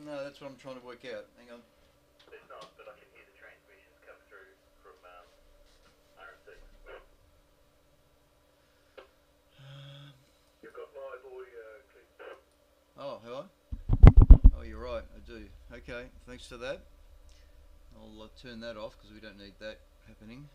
No, that's what I'm trying to work out. Hang on. It's not, but I can hear the transmissions come through from RMC. You've got live audio, Clint. Oh, have I? Oh, you're right. I do. Okay, thanks for that. I'll turn that off because we don't need that happening.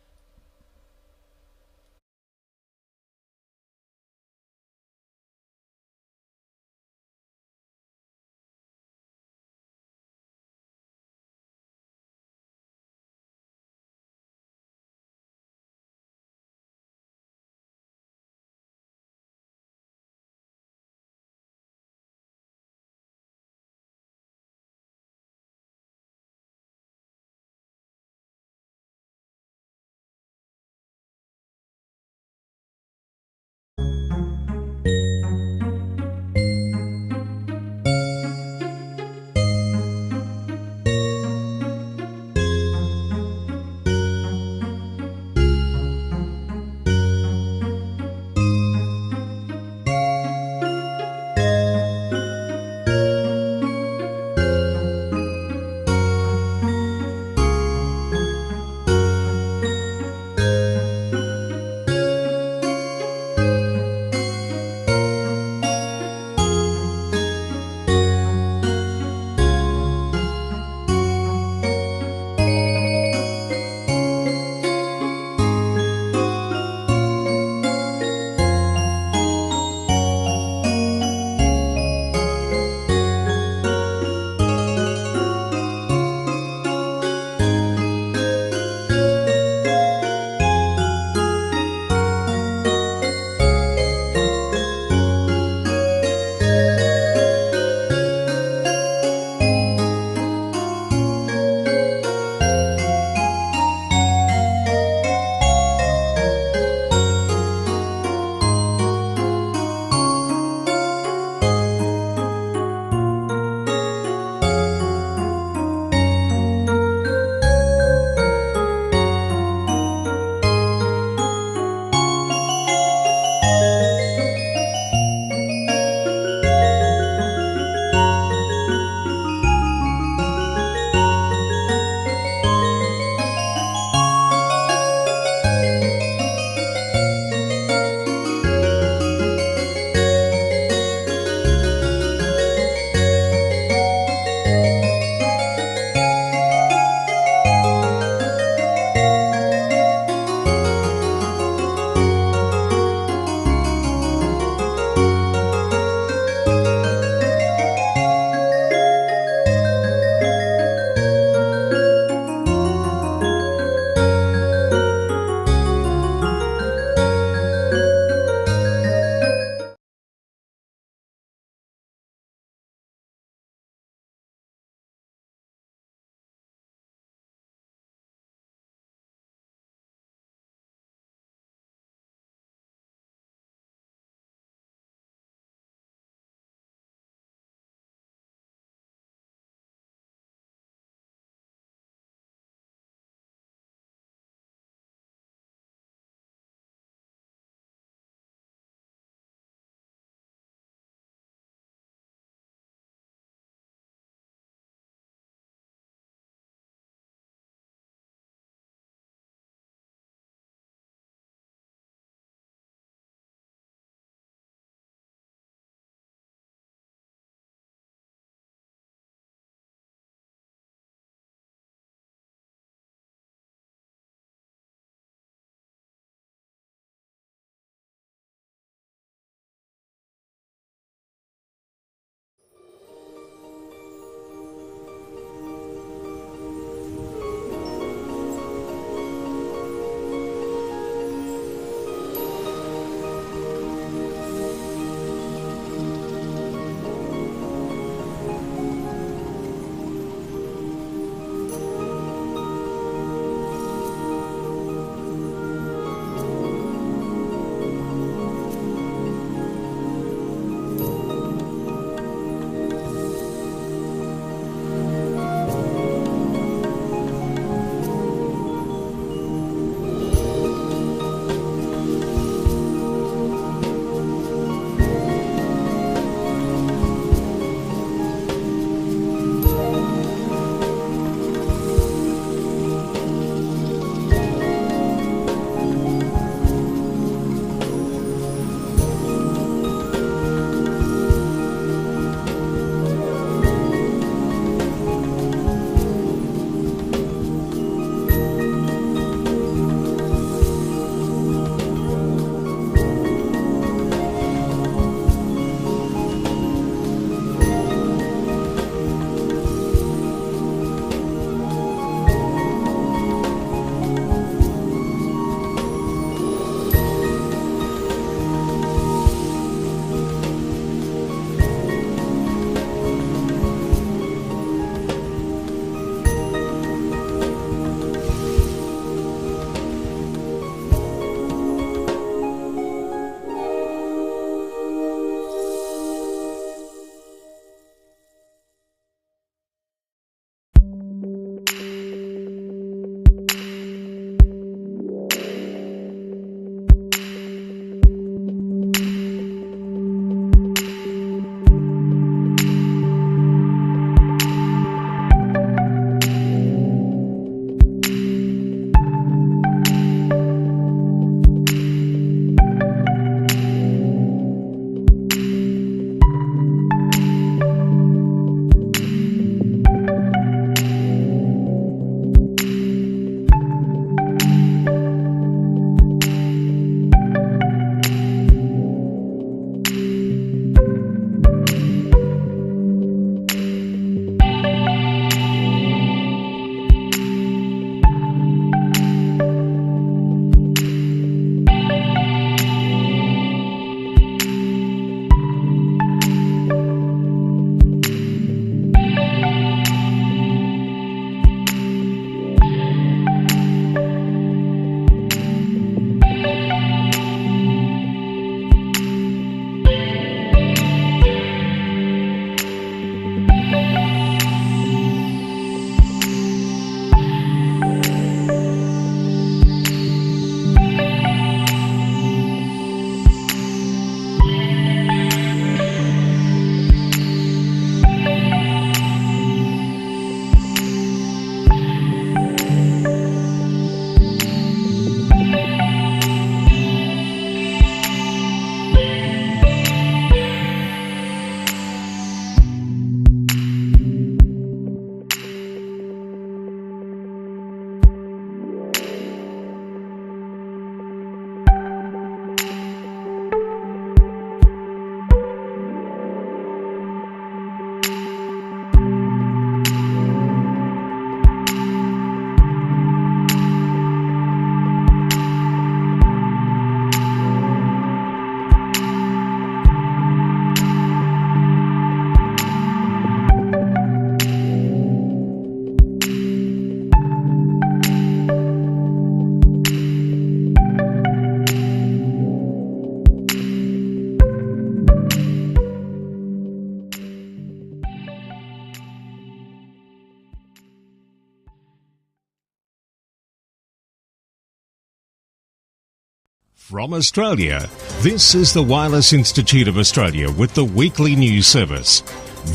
From Australia, this is the Wireless Institute of Australia with the weekly news service.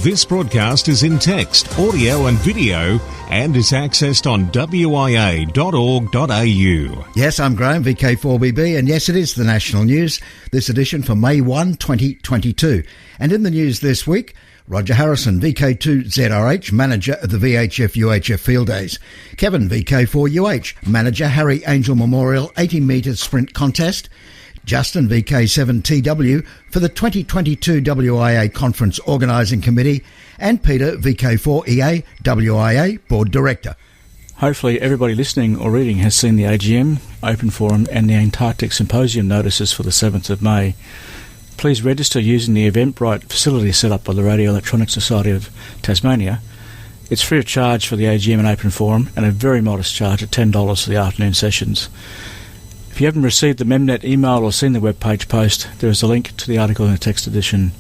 This broadcast is in text, audio and video and is accessed on wia.org.au. Yes, I'm Graham, VK4BB, and yes, it is the national news, this edition for May 1, 2022. And in the news this week, Roger Harrison, VK2ZRH, manager of the VHF-UHF Field Days. Kevin, VK4UH, manager, Harry Angel Memorial 80-metre sprint contest. Justin, VK7TW, for the 2022 WIA Conference Organising Committee. And Peter, VK4EA, WIA Board Director. Hopefully everybody listening or reading has seen the AGM, Open Forum and the Antarctic Symposium notices for the 7th of May. Please register using the Eventbrite facility set up by the Radio Electronic Society of Tasmania. It's free of charge for the AGM and Open Forum and a very modest charge of $10 for the afternoon sessions. If you haven't received the Memnet email or seen the webpage post, there is a link to the article in the text edition.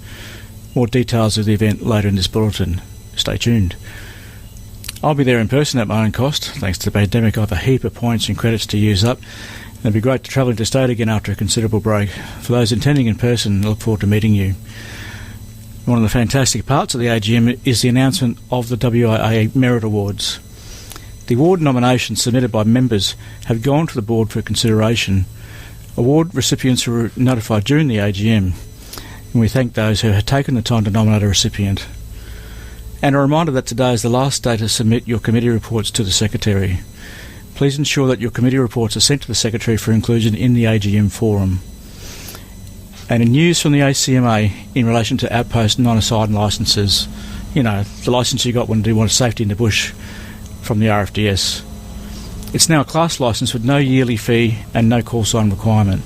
More details of the event later in this bulletin. Stay tuned. I'll be there in person at my own cost. Thanks to the pandemic, I have a heap of points and credits to use up. It'd be great to travel interstate again after a considerable break. For those attending in person, I look forward to meeting you. One of the fantastic parts of the AGM is the announcement of the WIA Merit Awards. The award nominations submitted by members have gone to the board for consideration. Award recipients were notified during the AGM, and we thank those who have taken the time to nominate a recipient. And a reminder that today is the last day to submit your committee reports to the Secretary. Please ensure that your committee reports are sent to the Secretary for inclusion in the AGM forum. And in news from the ACMA in relation to outpost non-assigned licences, you know, the licence you got when you wanted safety in the bush from the RFDS. It's now a class licence with no yearly fee and no call sign requirement.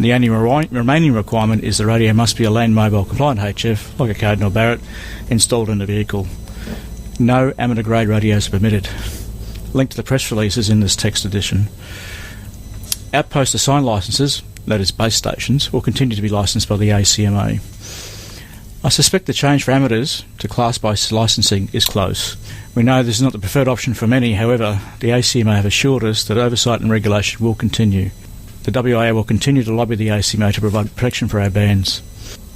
The only remaining requirement is the radio must be a land mobile compliant HF, like a Cardinal Barrett, installed in the vehicle. No amateur grade radios are permitted. Link to the press releases in this text edition. Outpost assigned licences, that is base stations, will continue to be licensed by the ACMA. I suspect the change for amateurs to class-based licensing is close. We know this is not the preferred option for many, however, the ACMA have assured us that oversight and regulation will continue. The WIA will continue to lobby the ACMA to provide protection for our bands.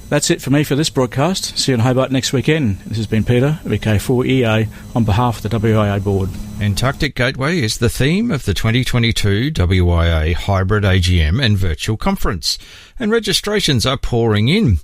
That's it for me for this broadcast. See you in Hobart next weekend. This has been Peter, VK4EA, on behalf of the WIA board. Antarctic Gateway is the theme of the 2022 WIA Hybrid AGM and Virtual Conference, and registrations are pouring in.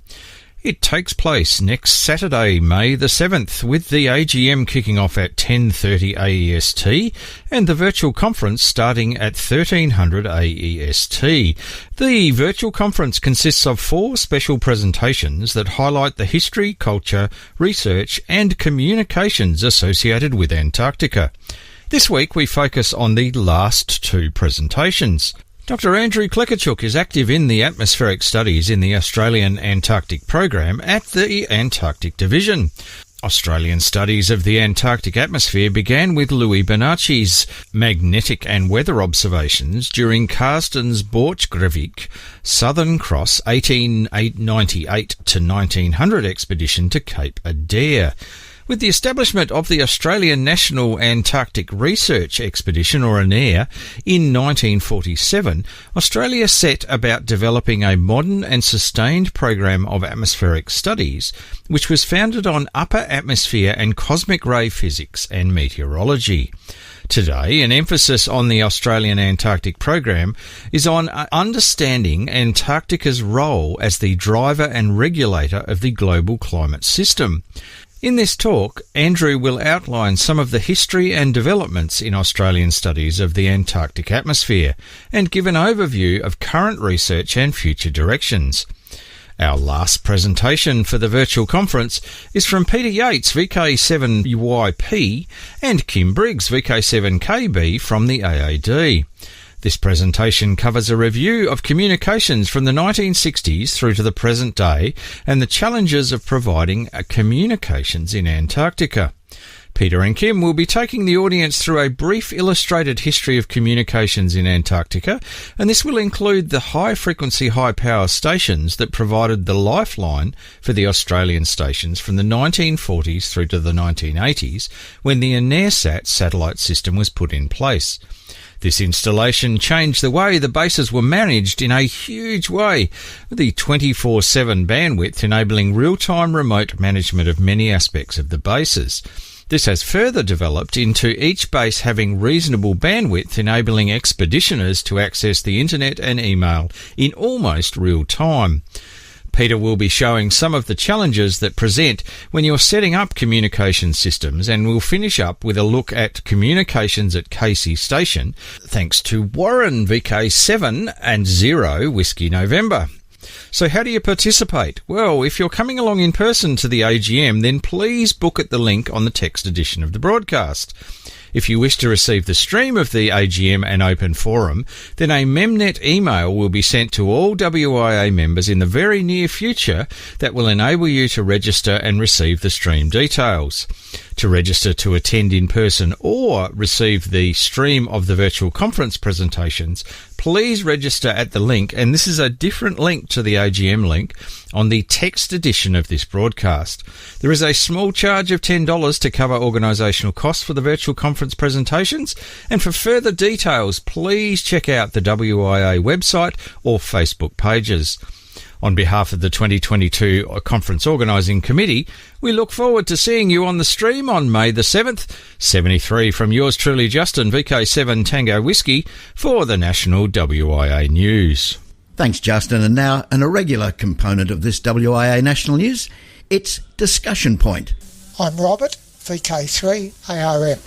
It takes place next Saturday, May the 7th, with the AGM kicking off at 10:30 AEST and the virtual conference starting at 1300 AEST. The virtual conference consists of 4 special presentations that highlight the history, culture, research and communications associated with Antarctica. This week we focus on the last 2 presentations. Dr. Andrew Klekachuk is active in the atmospheric studies in the Australian Antarctic Program at the Antarctic Division. Australian studies of the Antarctic atmosphere began with Louis Bonacci's magnetic and weather observations during Karsten's Borchgrevink Southern Cross 1898 to 1900 expedition to Cape Adare. With the establishment of the Australian National Antarctic Research Expedition, or ANARE, in 1947, Australia set about developing a modern and sustained program of atmospheric studies, which was founded on upper atmosphere and cosmic ray physics and meteorology. Today, an emphasis on the Australian Antarctic Program is on understanding Antarctica's role as the driver and regulator of the global climate system. In this talk, Andrew will outline some of the history and developments in Australian studies of the Antarctic atmosphere and give an overview of current research and future directions. Our last presentation for the virtual conference is from Peter Yates, VK7YP, and Kim Briggs, VK7KB, from the AAD. This presentation covers a review of communications from the 1960s through to the present day and the challenges of providing communications in Antarctica. Peter and Kim will be taking the audience through a brief illustrated history of communications in Antarctica, and this will include the high-frequency, high-power stations that provided the lifeline for the Australian stations from the 1940s through to the 1980s, when the ANARESAT satellite system was put in place. This installation changed the way the bases were managed in a huge way, with the 24/7 bandwidth enabling real-time remote management of many aspects of the bases. This has further developed into each base having reasonable bandwidth, enabling expeditioners to access the internet and email in almost real time. Peter will be showing some of the challenges that present when you're setting up communication systems, and we'll finish up with a look at communications at Casey Station, thanks to Warren, VK7 and 0 Whiskey November. So how do you participate? Well, if you're coming along in person to the AGM, then please book at the link on the text edition of the broadcast. If you wish to receive the stream of the AGM and open forum, then a Memnet email will be sent to all WIA members in the very near future that will enable you to register and receive the stream details. To register to attend in person or receive the stream of the virtual conference presentations, please register at the link, and this is a different link to the AGM link, on the text edition of this broadcast. There is a small charge of $10 to cover organisational costs for the virtual conference presentations, and for further details, please check out the WIA website or Facebook pages. On behalf of the 2022 Conference Organising Committee, we look forward to seeing you on the stream on May the 7th. 73 from yours truly, Justin, VK7 Tango Whiskey, for the National WIA News. Thanks, Justin. And now an irregular component of this WIA National News, it's Discussion Point. I'm Robert, VK3 ARM.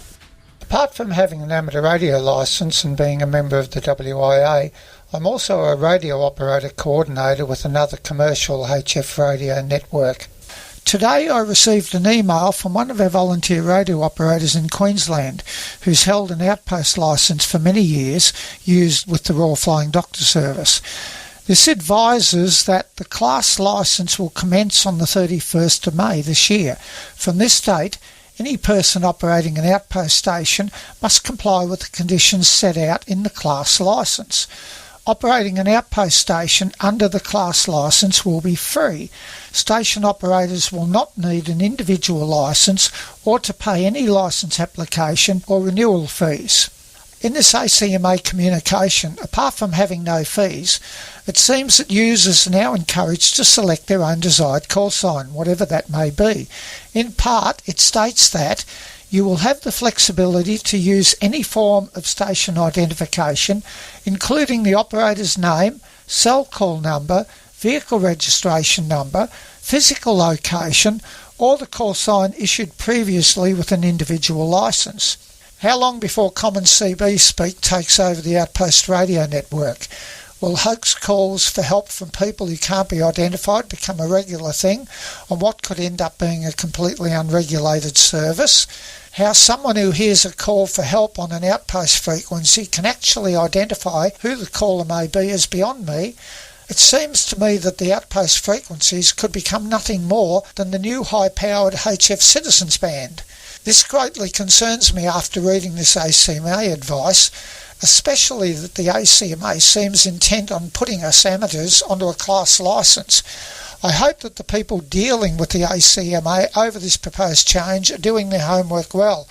Apart from having an amateur radio licence and being a member of the WIA, I'm also a radio operator coordinator with another commercial HF radio network. Today I received an email from one of our volunteer radio operators in Queensland who's held an outpost licence for many years, used with the Royal Flying Doctor Service. This advises that the class licence will commence on the 31st of May this year. From this date, any person operating an outpost station must comply with the conditions set out in the class licence. Operating an outpost station under the class licence will be free. Station operators will not need an individual licence or to pay any licence application or renewal fees. In this ACMA communication, apart from having no fees, it seems that users are now encouraged to select their own desired call sign, whatever that may be. In part, it states that you will have the flexibility to use any form of station identification, including the operator's name, cell call number, vehicle registration number, physical location, or the call sign issued previously with an individual licence. How long before common CB speak takes over the outpost radio network? Will hoax calls for help from people who can't be identified become a regular thing on what could end up being a completely unregulated service? How someone who hears a call for help on an outpost frequency can actually identify who the caller may be is beyond me. It seems to me that the outpost frequencies could become nothing more than the new high-powered HF Citizens Band. This greatly concerns me after reading this ACMA advice, especially that the ACMA seems intent on putting us amateurs onto a class licence. I hope that the people dealing with the ACMA over this proposed change are doing their homework well.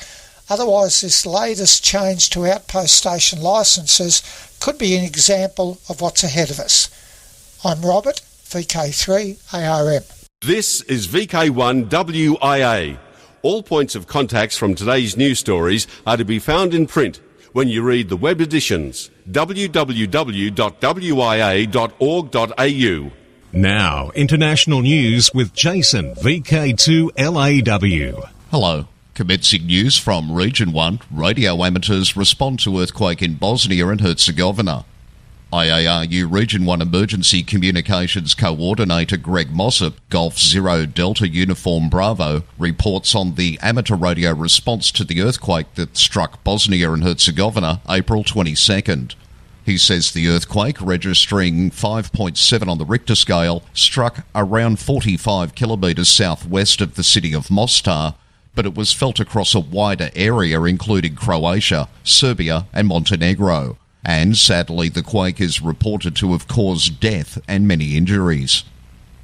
Otherwise, this latest change to outpost station licences could be an example of what's ahead of us. I'm Robert, VK3 ARM. This is VK1 WIA. All points of contacts from today's news stories are to be found in print when you read the web editions, www.wia.org.au. Now, international news with Jason, VK2LAW. Hello. Commencing news from Region 1, radio amateurs respond to earthquake in Bosnia and Herzegovina. IARU Region 1 Emergency Communications Coordinator Greg Mossop, Golf Zero Delta Uniform Bravo, reports on the amateur radio response to the earthquake that struck Bosnia and Herzegovina April 22nd. He says the earthquake, registering 5.7 on the Richter scale, struck around 45 kilometres southwest of the city of Mostar, but it was felt across a wider area including Croatia, Serbia and Montenegro. And sadly, the quake is reported to have caused death and many injuries.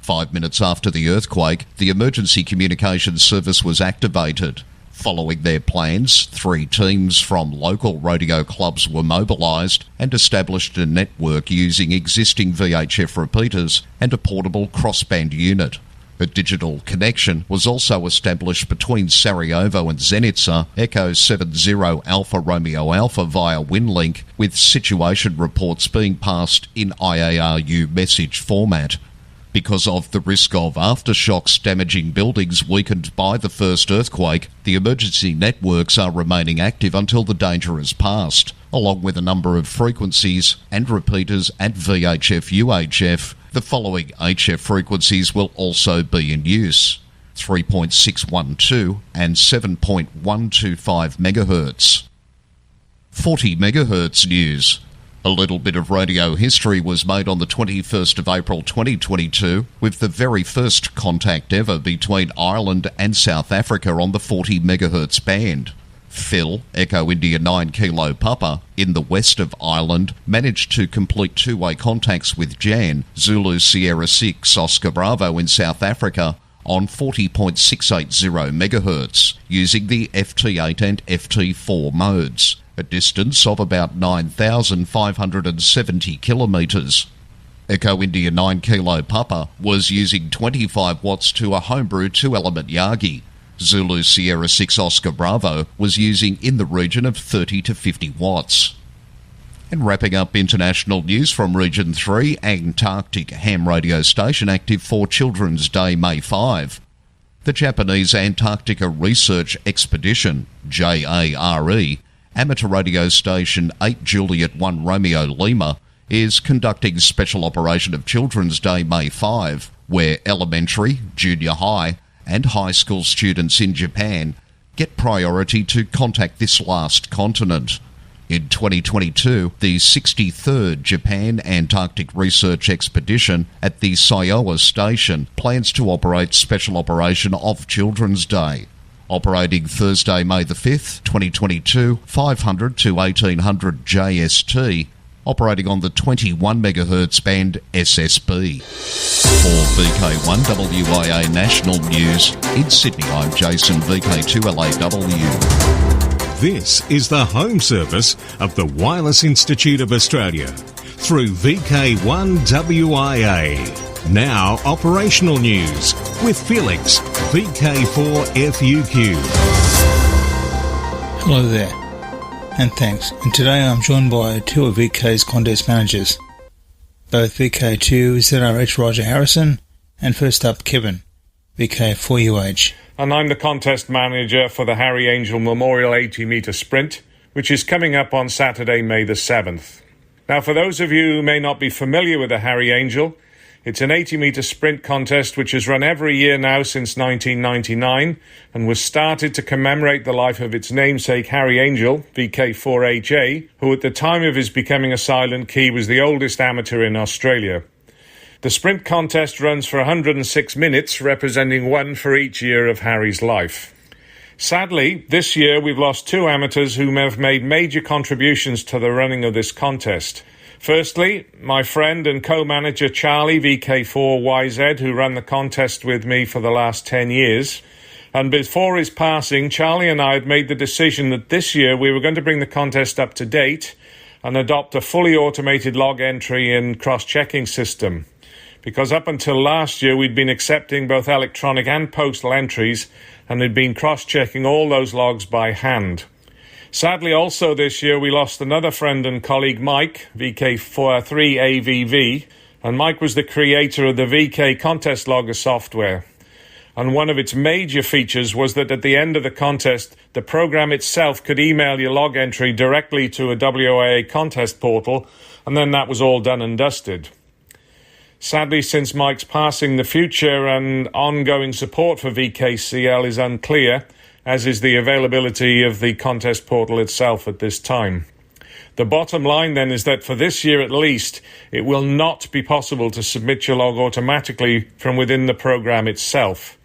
5 minutes after the earthquake, the emergency communications service was activated. Following their plans, 3 teams from local radio clubs were mobilised and established a network using existing VHF repeaters and a portable crossband unit. A digital connection was also established between Sarajevo and Zenica, Echo 70 Alpha Romeo Alpha via WinLink, with situation reports being passed in IARU message format. Because of the risk of aftershocks damaging buildings weakened by the first earthquake, the emergency networks are remaining active until the danger is past, along with a number of frequencies and repeaters at VHF-UHF. The following HF frequencies will also be in use: 3.612 and 7.125 MHz. 40 MHz news. A little bit of radio history was made on the 21st of April 2022 with the very first contact ever between Ireland and South Africa on the 40 MHz band. Phil, Echo India 9 Kilo Papa, in the west of Ireland, managed to complete two-way contacts with Jan, Zulu Sierra 6 Oscar Bravo in South Africa, on 40.680 MHz, using the FT8 and FT4 modes, a distance of about 9,570 kilometres. Echo India 9 Kilo Papa was using 25 watts to a homebrew 2-element Yagi. Zulu Sierra 6 Oscar Bravo was using in the region of 30 to 50 watts. And wrapping up international news from Region 3, Antarctic ham radio station active for Children's Day May 5. The Japanese Antarctica Research Expedition, JARE, amateur radio station 8 Juliet 1 Romeo Lima, is conducting special operation of Children's Day May 5, where elementary, junior high and high school students in Japan get priority to contact this last continent. In 2022, the 63rd Japan Antarctic Research Expedition at the Saiwa Station plans to operate Special Operation of Children's Day. Operating Thursday, May the 5th, 2022, 500 to 1800 JST, operating on the 21 MHz band SSB. For VK1WIA National News, in Sydney, I'm Jason, VK2LAW. This is the home service of the Wireless Institute of Australia through VK1WIA. Now, operational news with Felix, VK4FUQ. Hello there, and thanks. And today I'm joined by two of VK's contest managers, both VK2 ZRH Roger Harrison, and first up Kevin, VK4UH. And I'm the contest manager for the Harry Angel Memorial 80-metre sprint, which is coming up on Saturday, May the 7th. Now, for those of you who may not be familiar with the Harry Angel, it's an 80-metre sprint contest which has run every year now since 1999 and was started to commemorate the life of its namesake Harry Angel, VK4HA, who at the time of his becoming a silent key was the oldest amateur in Australia. The sprint contest runs for 106 minutes, representing one for each year of Harry's life. Sadly, this year we've lost two amateurs who have made major contributions to the running of this contest. Firstly, my friend and co-manager Charlie, VK4YZ, who ran the contest with me for the last 10 years. And before his passing, Charlie and I had made the decision that this year we were going to bring the contest up to date and adopt a fully automated log entry and cross-checking system. Because up until last year we'd been accepting both electronic and postal entries and had been cross-checking all those logs by hand. Sadly, also this year, we lost another friend and colleague, Mike, VK43AVV, and Mike was the creator of the VK Contest Logger software. And one of its major features was that at the end of the contest, the program itself could email your log entry directly to a WIA contest portal, and then that was all done and dusted. Sadly, since Mike's passing, the future and ongoing support for VKCL is unclear, as is the availability of the contest portal itself at this time. The bottom line then is that for this year at least, it will not be possible to submit your log automatically from within the program itself.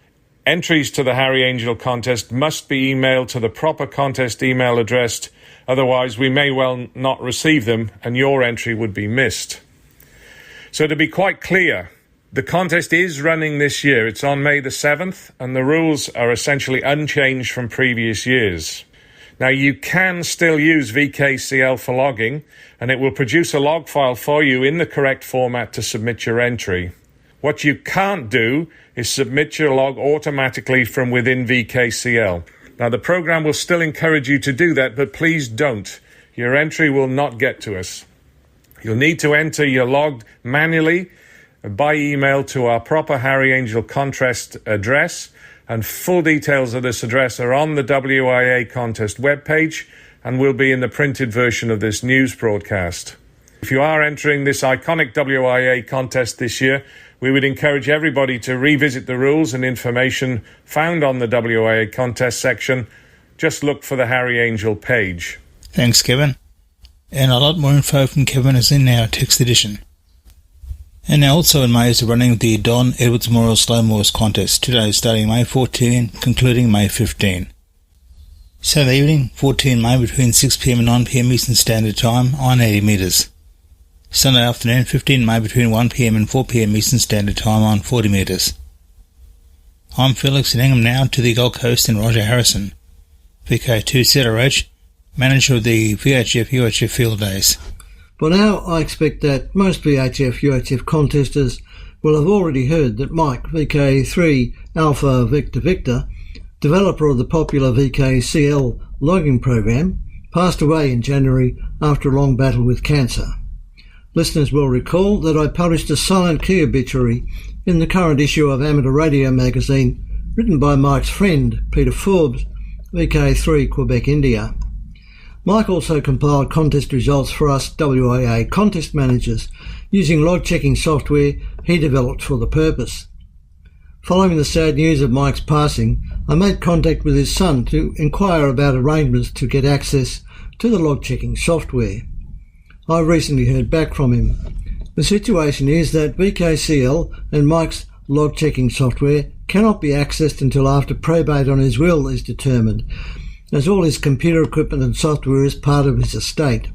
Entries to the Harry Angel contest must be emailed to the proper contest email address, otherwise we may well not receive them and your entry would be missed. So to be quite clear, The contest is running this year. It's on May the 7th, and the rules are essentially unchanged from previous years. Now, you can still use VKCL for logging, and it will produce a log file for you in the correct format to submit your entry. What you can't do is submit your log automatically from within VKCL. Now, the program will still encourage you to do that, but please don't. Your entry will not get to us. You'll need to enter your log manually by email to our proper Harry Angel contest address, and full details of this address are on the WIA contest webpage and will be in the printed version of this news broadcast. If you are entering this iconic WIA contest this year, we would encourage everybody to revisit the rules and information found on the WIA contest section. Just look for the Harry Angel page. Thanks, Kevin. And a lot more info from Kevin is in our text edition. And now also in May is the running of the Don Edwards Memorial Slow Morse contest, 2 days starting May 14, concluding May 15. Saturday evening, 14 May, between 6pm and 9pm Eastern Standard Time on 80 metres. Sunday afternoon, 15 May, between 1pm and 4pm Eastern Standard Time on 40 metres. I'm Felix and Ingham now to the Gold Coast and Roger Harrison, VK2ZRH, manager of the VHF-UHF Field Days. By now, I expect that most VHF-UHF contesters will have already heard that Mike, VK3 Alpha Victor Victor, developer of the popular VKCL logging program, passed away in January after a long battle with cancer. Listeners will recall that I published a silent key obituary in the current issue of Amateur Radio magazine, written by Mike's friend, Peter Forbes, VK3 Quebec, India. Mike also compiled contest results for us WIA contest managers using log-checking software he developed for the purpose. Following the sad news of Mike's passing, I made contact with his son to inquire about arrangements to get access to the log-checking software. I recently heard back from him. The situation is that VKCL and Mike's log-checking software cannot be accessed until after probate on his will is determined, as all his computer equipment and software is part of his estate.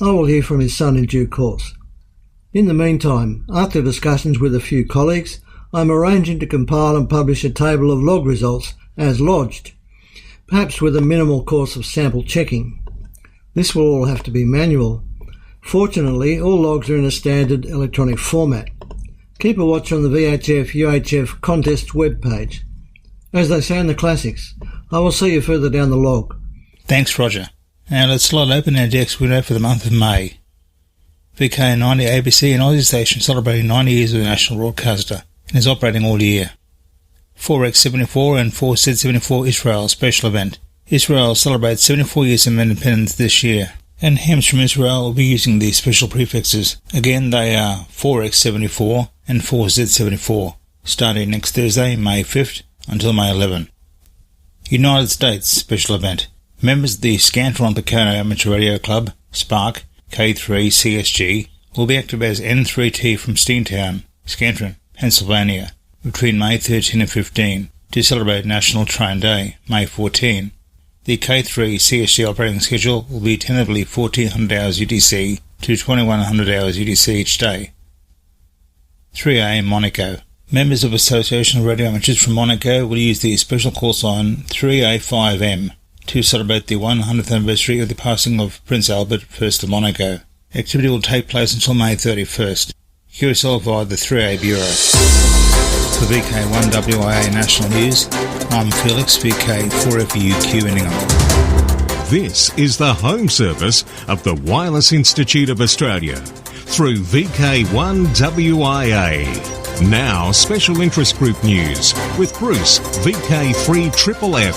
I will hear from his son in due course. In the meantime, after discussions with a few colleagues, I am arranging to compile and publish a table of log results as lodged, perhaps with a minimal course of sample checking. This will all have to be manual. Fortunately, all logs are in a standard electronic format. Keep a watch on the VHF-UHF contest webpage. As they say in the classics, I will see you further down the log. Thanks, Roger. Now let's slot open our DX window for the month of May. VK90 ABC and Aussie station celebrating 90 years of the national broadcaster and is operating all year. 4X74 and 4Z74 Israel special event. Israel celebrates 74 years of independence this year, and hymns from Israel will be using these special prefixes. Again, they are 4X74 and 4Z74, starting next Thursday, May 5th, until May 11. United States special event. Members of the Scantron-Picano Amateur Radio Club, Spark, K3CSG, will be active as N3T from Steamtown, Scantron, Pennsylvania, between May 13 and 15 to celebrate National Train Day, May 14. The K3CSG operating schedule will be tentatively 1400 hours UTC to 2100 hours UTC each day. 3A Monaco. Members of Association of Radio Amateurs from Monaco will use the special call sign 3A5M to celebrate the 100th anniversary of the passing of Prince Albert I of Monaco. Activity will take place until May 31st. QSL via the 3A Bureau. For VK1WIA National News, I'm Felix, VK4FUQ in Ingham. This is the home service of the Wireless Institute of Australia through VK1WIA. Now, special interest group news with Bruce, VK3FFF.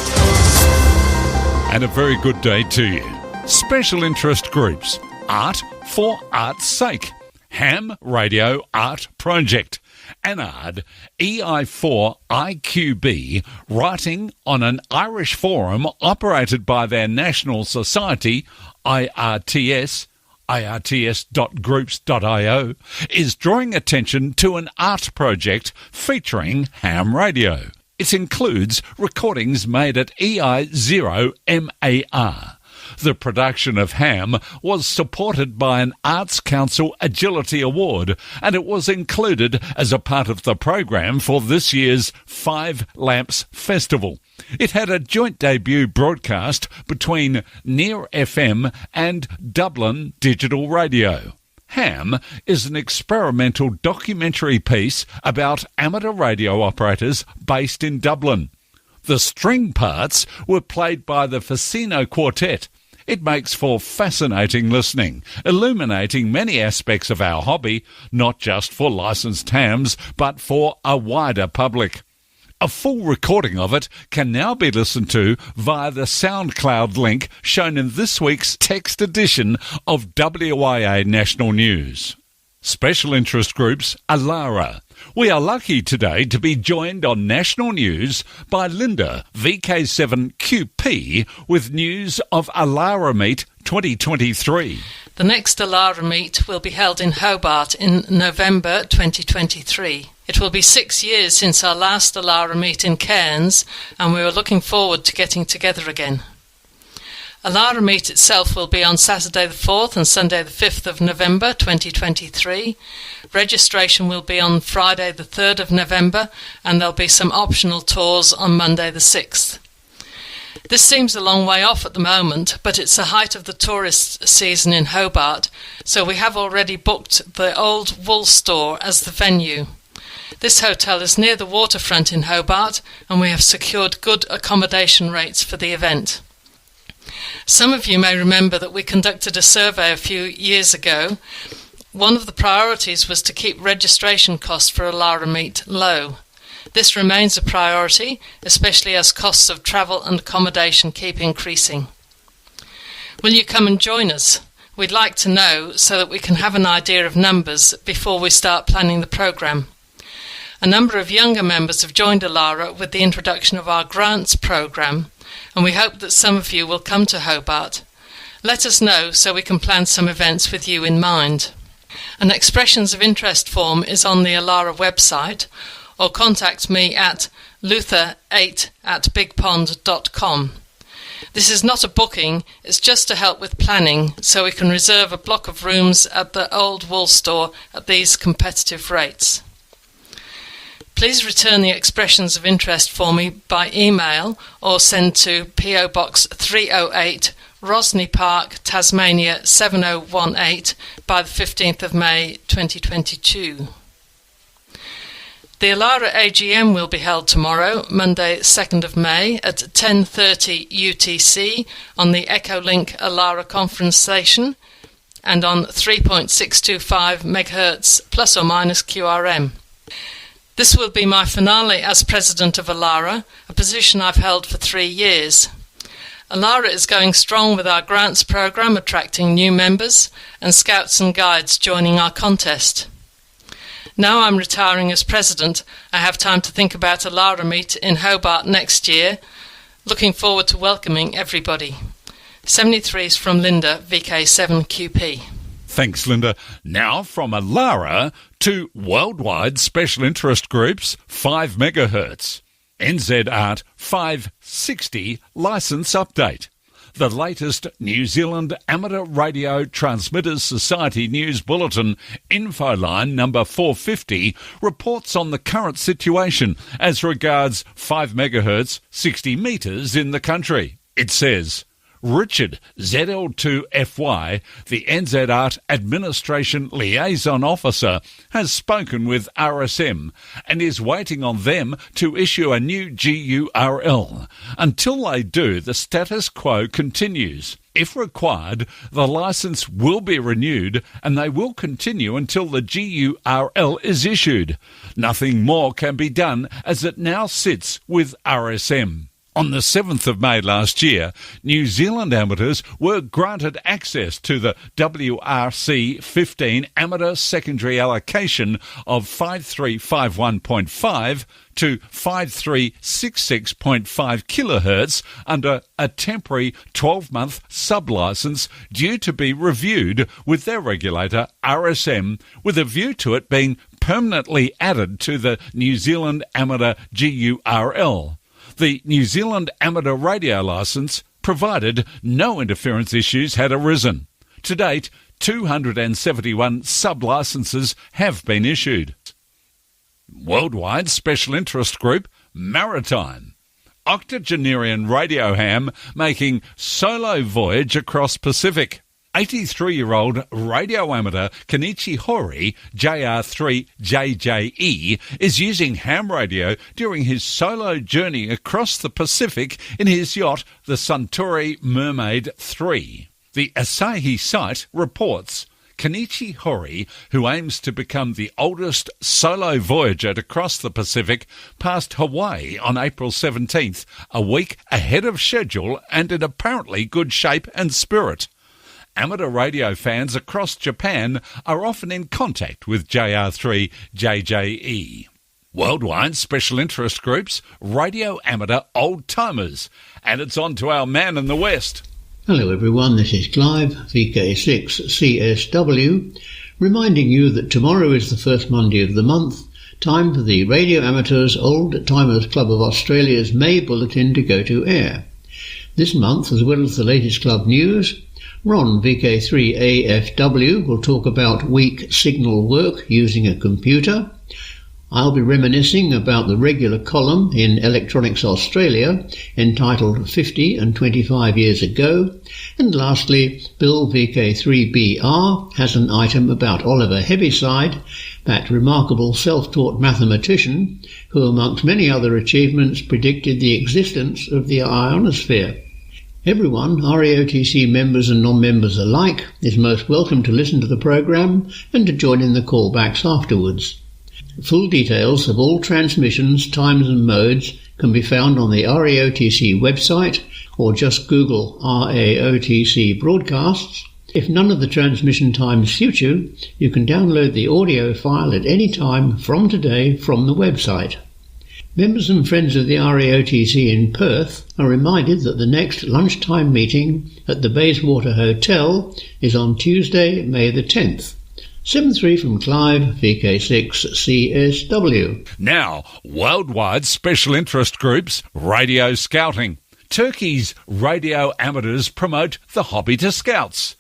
And a very good day to you. Special interest groups. Art for art's sake. Ham Radio Art Project. ANARD EI4IQB, writing on an Irish forum operated by their national society, IRTS, irts.groups.io, is drawing attention to an art project featuring ham radio. It includes recordings made at EI0MAR. The production of Ham was supported by an Arts Council Agility Award, and it was included as a part of the program for this year's Five Lamps Festival. It had a joint debut broadcast between Near FM and Dublin Digital Radio. Ham is an experimental documentary piece about amateur radio operators based in Dublin. The string parts were played by the Ficino Quartet. It makes for fascinating listening, illuminating many aspects of our hobby, not just for licensed hams, but for a wider public. A full recording of it can now be listened to via the SoundCloud link shown in this week's text edition of WIA National News. Special interest groups Alara. We are lucky today to be joined on National News by Linda, VK7QP, with news of Alara Meet 2023. The next Alara Meet will be held in Hobart in November 2023. It will be 6 years since our last Alara Meet in Cairns, and we are looking forward to getting together again. Alara Meet itself will be on Saturday the 4th and Sunday the 5th of November 2023. Registration will be on Friday the 3rd of November, and there'll be some optional tours on Monday the 6th. This seems a long way off at the moment, but it's the height of the tourist season in Hobart, so we have already booked the Old Wool Store as the venue. This hotel is near the waterfront in Hobart, and we have secured good accommodation rates for the event. Some of you may remember that we conducted a survey a few years ago. One of the priorities was to keep registration costs for Alara Meet low. This remains a priority, especially as costs of travel and accommodation keep increasing. Will you come and join us? We'd like to know so that we can have an idea of numbers before we start planning the programme. A number of younger members have joined Alara with the introduction of our grants programme, and we hope that some of you will come to Hobart. Let us know so we can plan some events with you in mind. An expressions of interest form is on the Alara website, or contact me at luther8@bigpond.com. This is not a booking, it's just to help with planning so we can reserve a block of rooms at the Old Wool Store at these competitive rates. Please return the expressions of interest for me by email or send to PO Box 308, Rosney Park, Tasmania 7018 by the 15th of May 2022. The Alara AGM will be held tomorrow, Monday 2nd of May at 10:30 UTC on the Echolink Alara conference station and on 3.625 MHz plus or minus QRM. This will be my finale as President of Alara, a position I've held for 3 years. Alara is going strong with our grants programme, attracting new members and scouts and guides joining our contest. Now I'm retiring as President, I have time to think about Alara Meet in Hobart next year. Looking forward to welcoming everybody. 73 is from Linda, VK7QP. Thanks, Linda. Now from Alara to worldwide special interest groups 5 MHz. NZ Art 560 licence update. The latest New Zealand Amateur Radio Transmitters Society News Bulletin Infoline number 450 reports on the current situation as regards 5 MHz 60 metres in the country. It says, Richard ZL2FY, the NZ Art Administration Liaison Officer, has spoken with RSM and is waiting on them to issue a new GURL. Until they do, the status quo continues. If required, the licence will be renewed and they will continue until the GURL is issued. Nothing more can be done as it now sits with RSM. On the 7th of May last year, New Zealand amateurs were granted access to the WRC 15 amateur secondary allocation of 5351.5 to 5366.5 kHz under a temporary 12-month sub-licence due to be reviewed with their regulator RSM with a view to it being permanently added to the New Zealand Amateur GURL. The New Zealand Amateur Radio Licence provided no interference issues had arisen. To date, 271 sub-licences have been issued. Worldwide Special Interest Group Maritime. Octogenarian radio ham making solo voyage across Pacific. 83-year-old radio amateur Kenichi Hori, JR3JJE, is using ham radio during his solo journey across the Pacific in his yacht, the Suntory Mermaid 3. The Asahi site reports Kenichi Hori, who aims to become the oldest solo voyager to cross the Pacific, passed Hawaii on April 17th, a week ahead of schedule and in apparently good shape and spirit. Amateur radio fans across Japan are often in contact with JR3JJE. Worldwide Special Interest Groups, Radio Amateur Old Timers. And it's on to our man in the West. Hello everyone, this is Clive, VK6CSW, reminding you that tomorrow is the first Monday of the month, time for the Radio Amateurs Old Timers Club of Australia's May Bulletin to go to air. This month, as well as the latest club news, Ron, VK3AFW, will talk about weak signal work using a computer. I'll be reminiscing about the regular column in Electronics Australia entitled 50 and 25 years ago. And lastly, Bill VK3BR has an item about Oliver Heaviside, that remarkable self-taught mathematician who, amongst many other achievements, predicted the existence of the ionosphere. Everyone, RAOTC members and non-members alike, is most welcome to listen to the programme and to join in the callbacks afterwards. Full details of all transmissions, times and modes can be found on the RAOTC website or just Google RAOTC broadcasts. If none of the transmission times suit you, you can download the audio file at any time from today from the website. Members and friends of the RAOTC in Perth are reminded that the next lunchtime meeting at the Bayswater Hotel is on Tuesday, May the 10th. 7-3 from Clive, VK6CSW. Now, Worldwide Special Interest Groups Radio Scouting. Turkey's radio amateurs promote the hobby to scouts.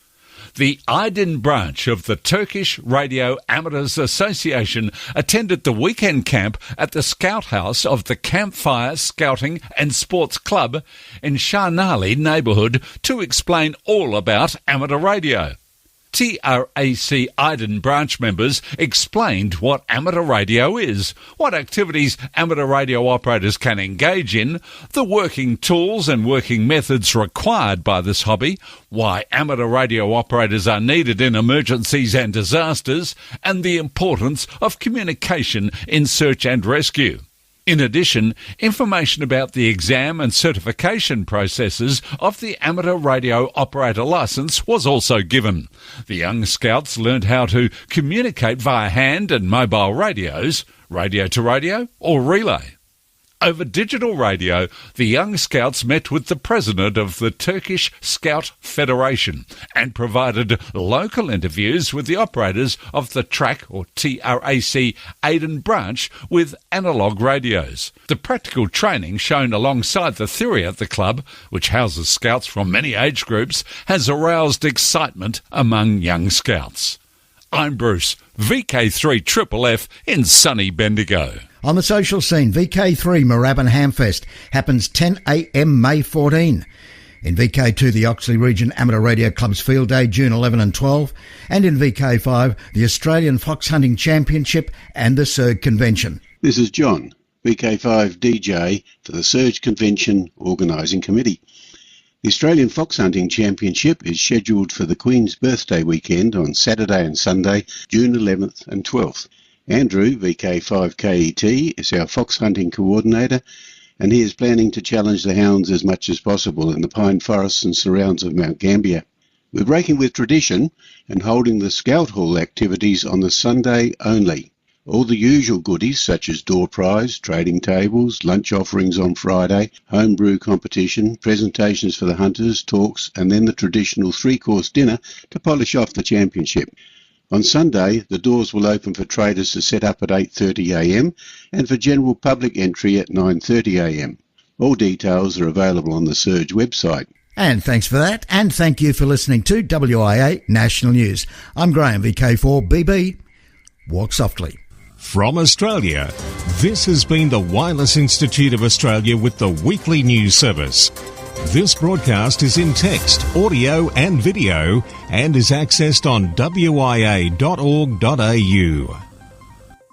The Aydin branch of the Turkish Radio Amateurs Association attended the weekend camp at the Scout House of the Campfire Scouting and Sports Club in Şarnali neighbourhood to explain all about amateur radio. TRAC Aydin branch members explained what amateur radio is, what activities amateur radio operators can engage in, the working tools and working methods required by this hobby, why amateur radio operators are needed in emergencies and disasters, and the importance of communication in search and rescue. In addition, information about the exam and certification processes of the amateur radio operator licence was also given. The young scouts learned how to communicate via hand and mobile radios, radio to radio or relay. Over digital radio, the young scouts met with the president of the Turkish Scout Federation and provided local interviews with the operators of the TRAC or TRAC Aydin branch with analogue radios. The practical training shown alongside the theory at the club, which houses scouts from many age groups, has aroused excitement among young scouts. I'm Bruce, VK3FFF in sunny Bendigo. On the social scene, VK3 Moorabbin Hamfest happens 10 a.m. May 14. In VK2, the Oxley Region Amateur Radio Club's Field Day, June 11 and 12. And in VK5, the Australian Fox Hunting Championship and the Surge Convention. This is John, VK5 DJ for the Surge Convention Organising Committee. The Australian Fox Hunting Championship is scheduled for the Queen's Birthday weekend on Saturday and Sunday, June 11th and 12th. Andrew, VK5KET, is our fox hunting coordinator, and he is planning to challenge the hounds as much as possible in the pine forests and surrounds of Mount Gambier. We're breaking with tradition and holding the Scout Hall activities on the Sunday only. All the usual goodies such as door prize, trading tables, lunch offerings on Friday, homebrew competition, presentations for the hunters, talks, and then the traditional three-course dinner to polish off the championship. On Sunday, the doors will open for traders to set up at 8:30 a.m. and for general public entry at 9:30 a.m. All details are available on the Surge website. And thanks for that, and thank you for listening to WIA National News. I'm Graham, VK4BB. Walk softly. From Australia, this has been the Wireless Institute of Australia with the weekly news service. This broadcast is in text, audio and video and is accessed on wia.org.au.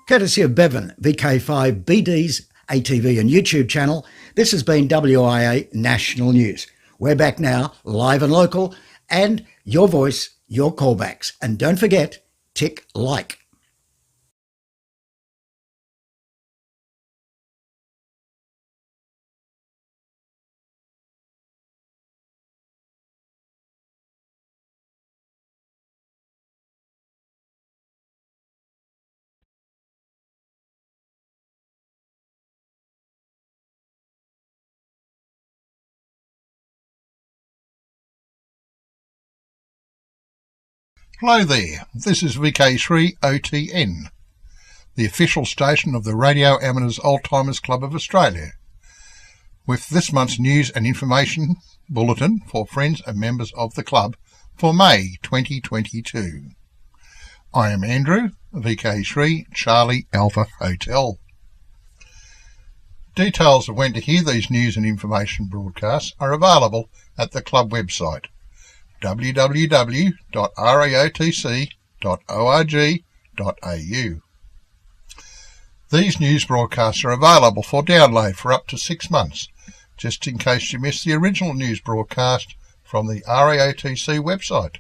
Courtesy of Bevan, VK5BD's ATV and YouTube channel, this has been WIA National News. We're back now, live and local, and your voice, your callbacks. And don't forget, tick like. Hello there, this is VK3OTN, the official station of the Radio Amateurs Old Timers Club of Australia, with this month's news and information bulletin for friends and members of the club for May 2022. I am Andrew, VK3 Charlie Alpha Hotel. Details of when to hear these news and information broadcasts are available at the club website www.raotc.org.au. These news broadcasts are available for download for up to 6 months, just in case you missed the original news broadcast from the RAOTC website.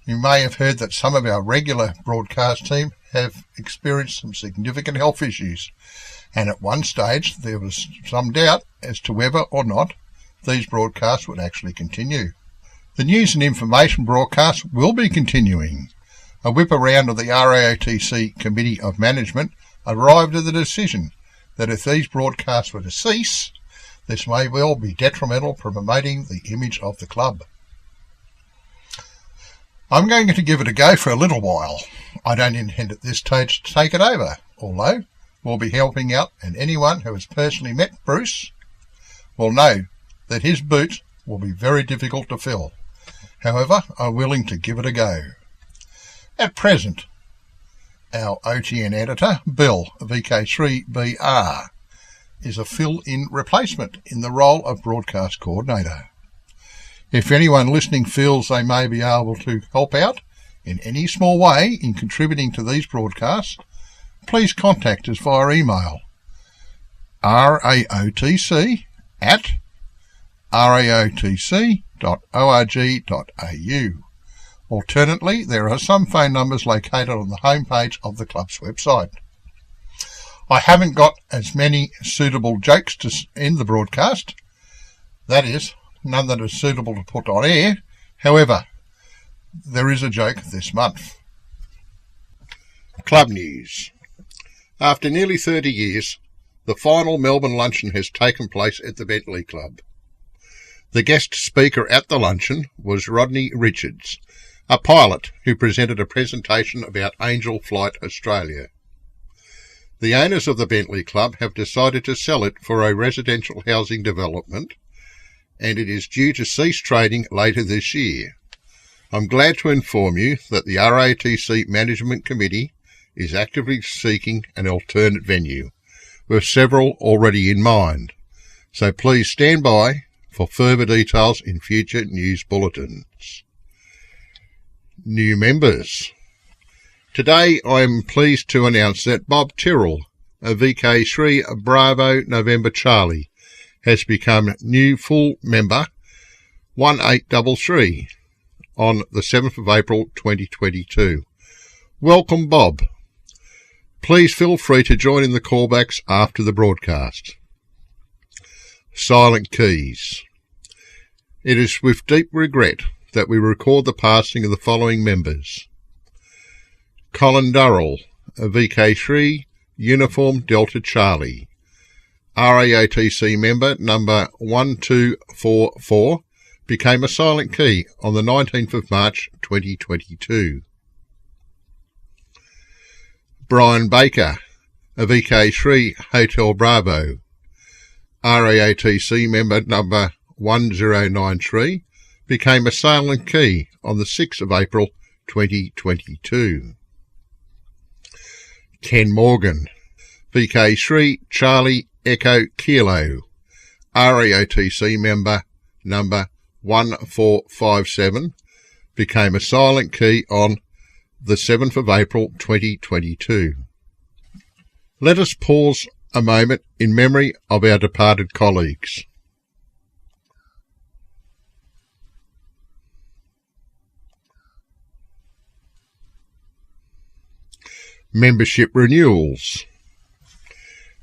You may have heard that some of our regular broadcast team have experienced some significant health issues, and at one stage there was some doubt as to whether or not these broadcasts would actually continue. The news and information broadcast will be continuing. A whip around of the RAOTC Committee of Management arrived at the decision that if these broadcasts were to cease, this may well be detrimental for promoting the image of the club. I'm going to give it a go for a little while. I don't intend at this stage to take it over, although we'll be helping out, and anyone who has personally met Bruce will know that his boots will be very difficult to fill. However, I'm willing to give it a go. At present, our OTN editor, Bill, VK3BR, is a fill-in replacement in the role of broadcast coordinator. If anyone listening feels they may be able to help out in any small way in contributing to these broadcasts, please contact us via email raotc@raotc.org.au. Alternately, there are some phone numbers located on the homepage of the club's website. I haven't got as many suitable jokes to end the broadcast. That is, none that are suitable to put on air. However, there is a joke this month. Club news. After nearly 30 years, the final Melbourne luncheon has taken place at the Bentley Club. The guest speaker at the luncheon was Rodney Richards, a pilot who presented a presentation about Angel Flight Australia. The owners of the Bentley Club have decided to sell it for a residential housing development, and it is due to cease trading later this year. I'm glad to inform you that the RATC Management Committee is actively seeking an alternate venue, with several already in mind, so please stand by for further details in future news bulletins. New members. Today I am pleased to announce that Bob Tyrrell, a VK3 Bravo November Charlie, has become new full member 1833 on the 7th of April 2022. Welcome, Bob. Please feel free to join in the callbacks after the broadcast. Silent Keys. It is with deep regret that we record the passing of the following members. Colin Durrell, a VK3 Uniform Delta Charlie, RAOTC member number 1244, became a silent key on the 19th of March 2022. Brian Baker, a VK3 Hotel Bravo, RAOTC member number 041093 became a silent key on the 6th of April 2022. Ken Morgan, VK3 Charlie Echo Kilo, RAOTC member number 1457, became a silent key on the 7th of April 2022. Let us pause a moment in memory of our departed colleagues. Membership renewals.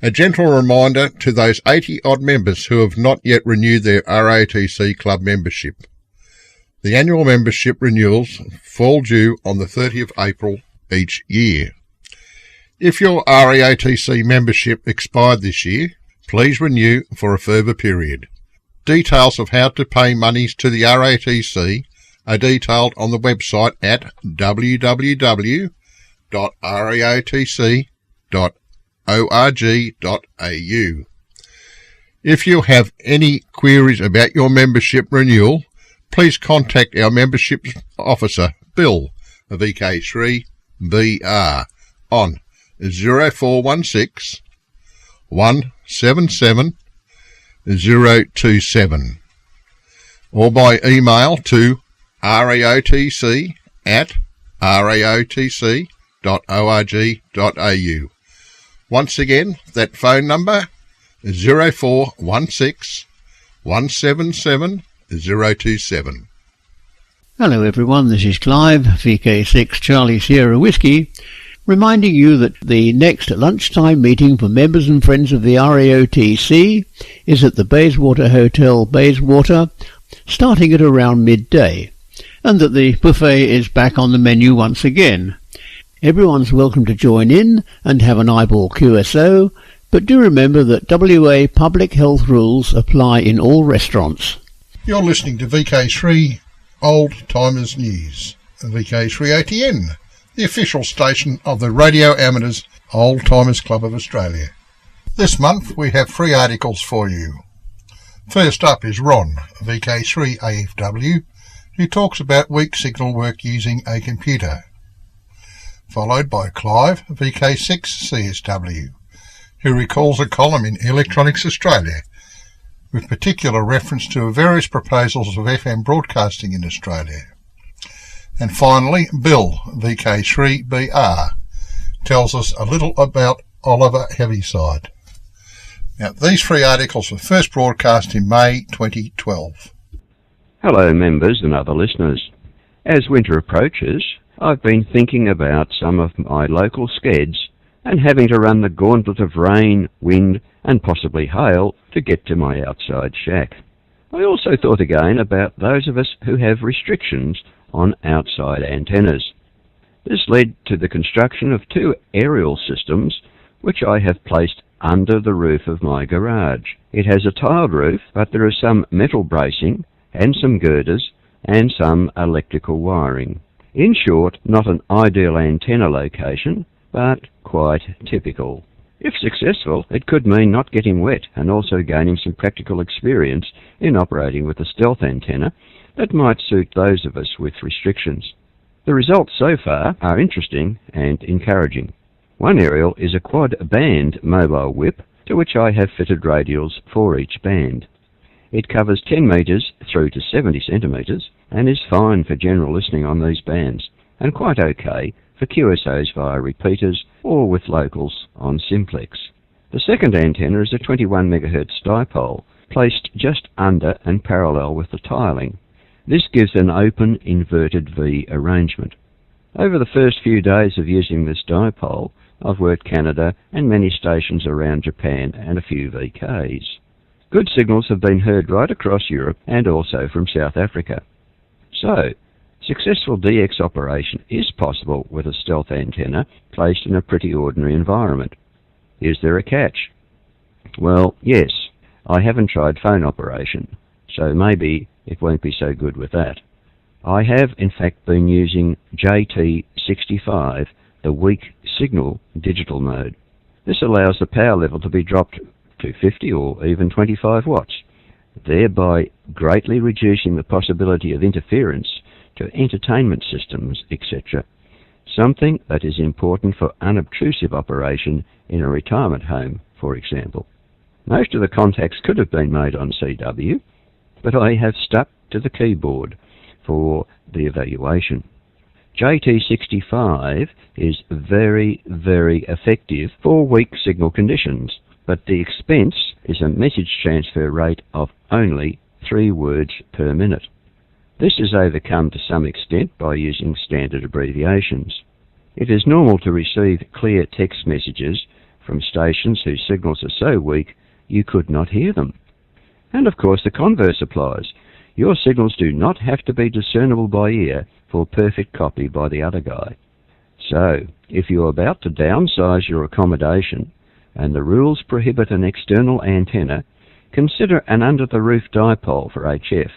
A gentle reminder to those 80-odd members who have not yet renewed their RATC club membership. The annual membership renewals fall due on the 30th of April each year. If your RATC membership expired this year, please renew for a further period. Details of how to pay monies to the RATC are detailed on the website at www.ratc.org.au. If you have any queries about your membership renewal, please contact our membership officer, Bill, of VK3BR, on 0416 177 027 or by email to raotc@raotc.org.au. Once again, that phone number is 0416 177 027. Hello everyone, this is Clive, VK6 Charlie Sierra Whiskey, reminding you that the next lunchtime meeting for members and friends of the RAOTC is at the Bayswater Hotel, Bayswater, starting at around midday, and that the buffet is back on the menu once again. Everyone's welcome to join in and have an eyeball QSO, but do remember that WA public health rules apply in all restaurants. You're listening to VK3 Old Timers News, VK3ATN, the official station of the Radio Amateurs Old Timers Club of Australia. This month we have 3 articles for you. First up is Ron, VK3AFW, who talks about weak signal work using a computer. Followed by Clive, VK6CSW, who recalls a column in Electronics Australia with particular reference to various proposals of FM broadcasting in Australia. And finally, Bill, VK3BR, tells us a little about Oliver Heaviside. Now, these 3 articles were first broadcast in May 2012. Hello, members and other listeners. As winter approaches, I've been thinking about some of my local skeds and having to run the gauntlet of rain, wind and possibly hail to get to my outside shack. I also thought again about those of us who have restrictions on outside antennas. This led to the construction of 2 aerial systems which I have placed under the roof of my garage. It has a tiled roof, but there is some metal bracing and some girders and some electrical wiring. In short, not an ideal antenna location, but quite typical. If successful, it could mean not getting wet and also gaining some practical experience in operating with a stealth antenna that might suit those of us with restrictions. The results so far are interesting and encouraging. One aerial is a quad-band mobile whip to which I have fitted radials for each band. It covers 10 metres through to 70 centimetres and is fine for general listening on these bands and quite okay for QSOs via repeaters or with locals on simplex. The second antenna is a 21 MHz dipole placed just under and parallel with the tiling. This gives an open inverted V arrangement. Over the first few days of using this dipole, I've worked Canada and many stations around Japan and a few VKs. Good signals have been heard right across Europe and also from South Africa. So, successful DX operation is possible with a stealth antenna placed in a pretty ordinary environment. Is there a catch? Well, yes, I haven't tried phone operation, so maybe it won't be so good with that. I have, in fact, been using JT65, the weak signal digital mode. This allows the power level to be dropped to 50 or even 25 watts, thereby greatly reducing the possibility of interference to entertainment systems, etc., something that is important for unobtrusive operation in a retirement home, for example. Most of the contacts could have been made on CW, but I have stuck to the keyboard for the evaluation. JT65 is very, very effective for weak signal conditions, but the expense is a message transfer rate of only 3 words per minute. This is overcome to some extent by using standard abbreviations. It is normal to receive clear text messages from stations whose signals are so weak you could not hear them. And of course the converse applies. Your signals do not have to be discernible by ear for perfect copy by the other guy. So, if you're about to downsize your accommodation and the rules prohibit an external antenna, consider an under-the-roof dipole for HF,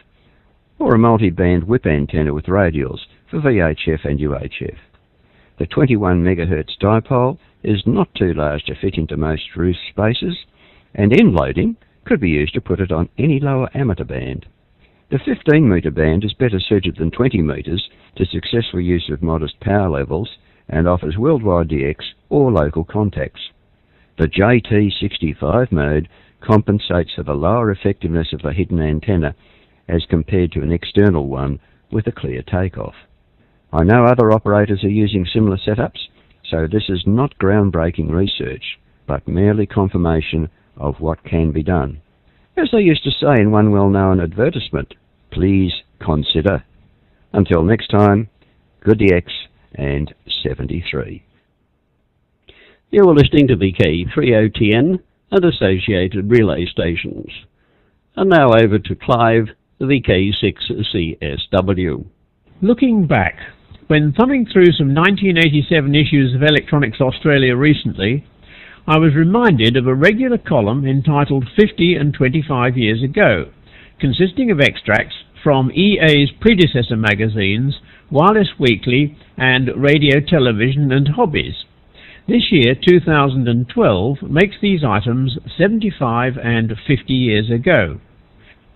or a multi-band whip antenna with radials for VHF and UHF. The 21 MHz dipole is not too large to fit into most roof spaces, and end loading could be used to put it on any lower amateur band. The 15 metre band is better suited than 20 metres to successful use of modest power levels and offers worldwide DX or local contacts. The JT65 mode compensates for the lower effectiveness of the hidden antenna as compared to an external one with a clear takeoff. I know other operators are using similar setups, so this is not groundbreaking research, but merely confirmation of what can be done. As they used to say in one well-known advertisement, please consider. Until next time, good DX and 73. You are listening to VK30TN and associated relay stations. And now over to Clive, VK6CSW. Looking back, when thumbing through some 1987 issues of Electronics Australia recently, I was reminded of a regular column entitled 50 and 25 Years Ago, consisting of extracts from EA's predecessor magazines, Wireless Weekly and Radio, Television and Hobbies. This year, 2012, makes these items 75 and 50 years ago.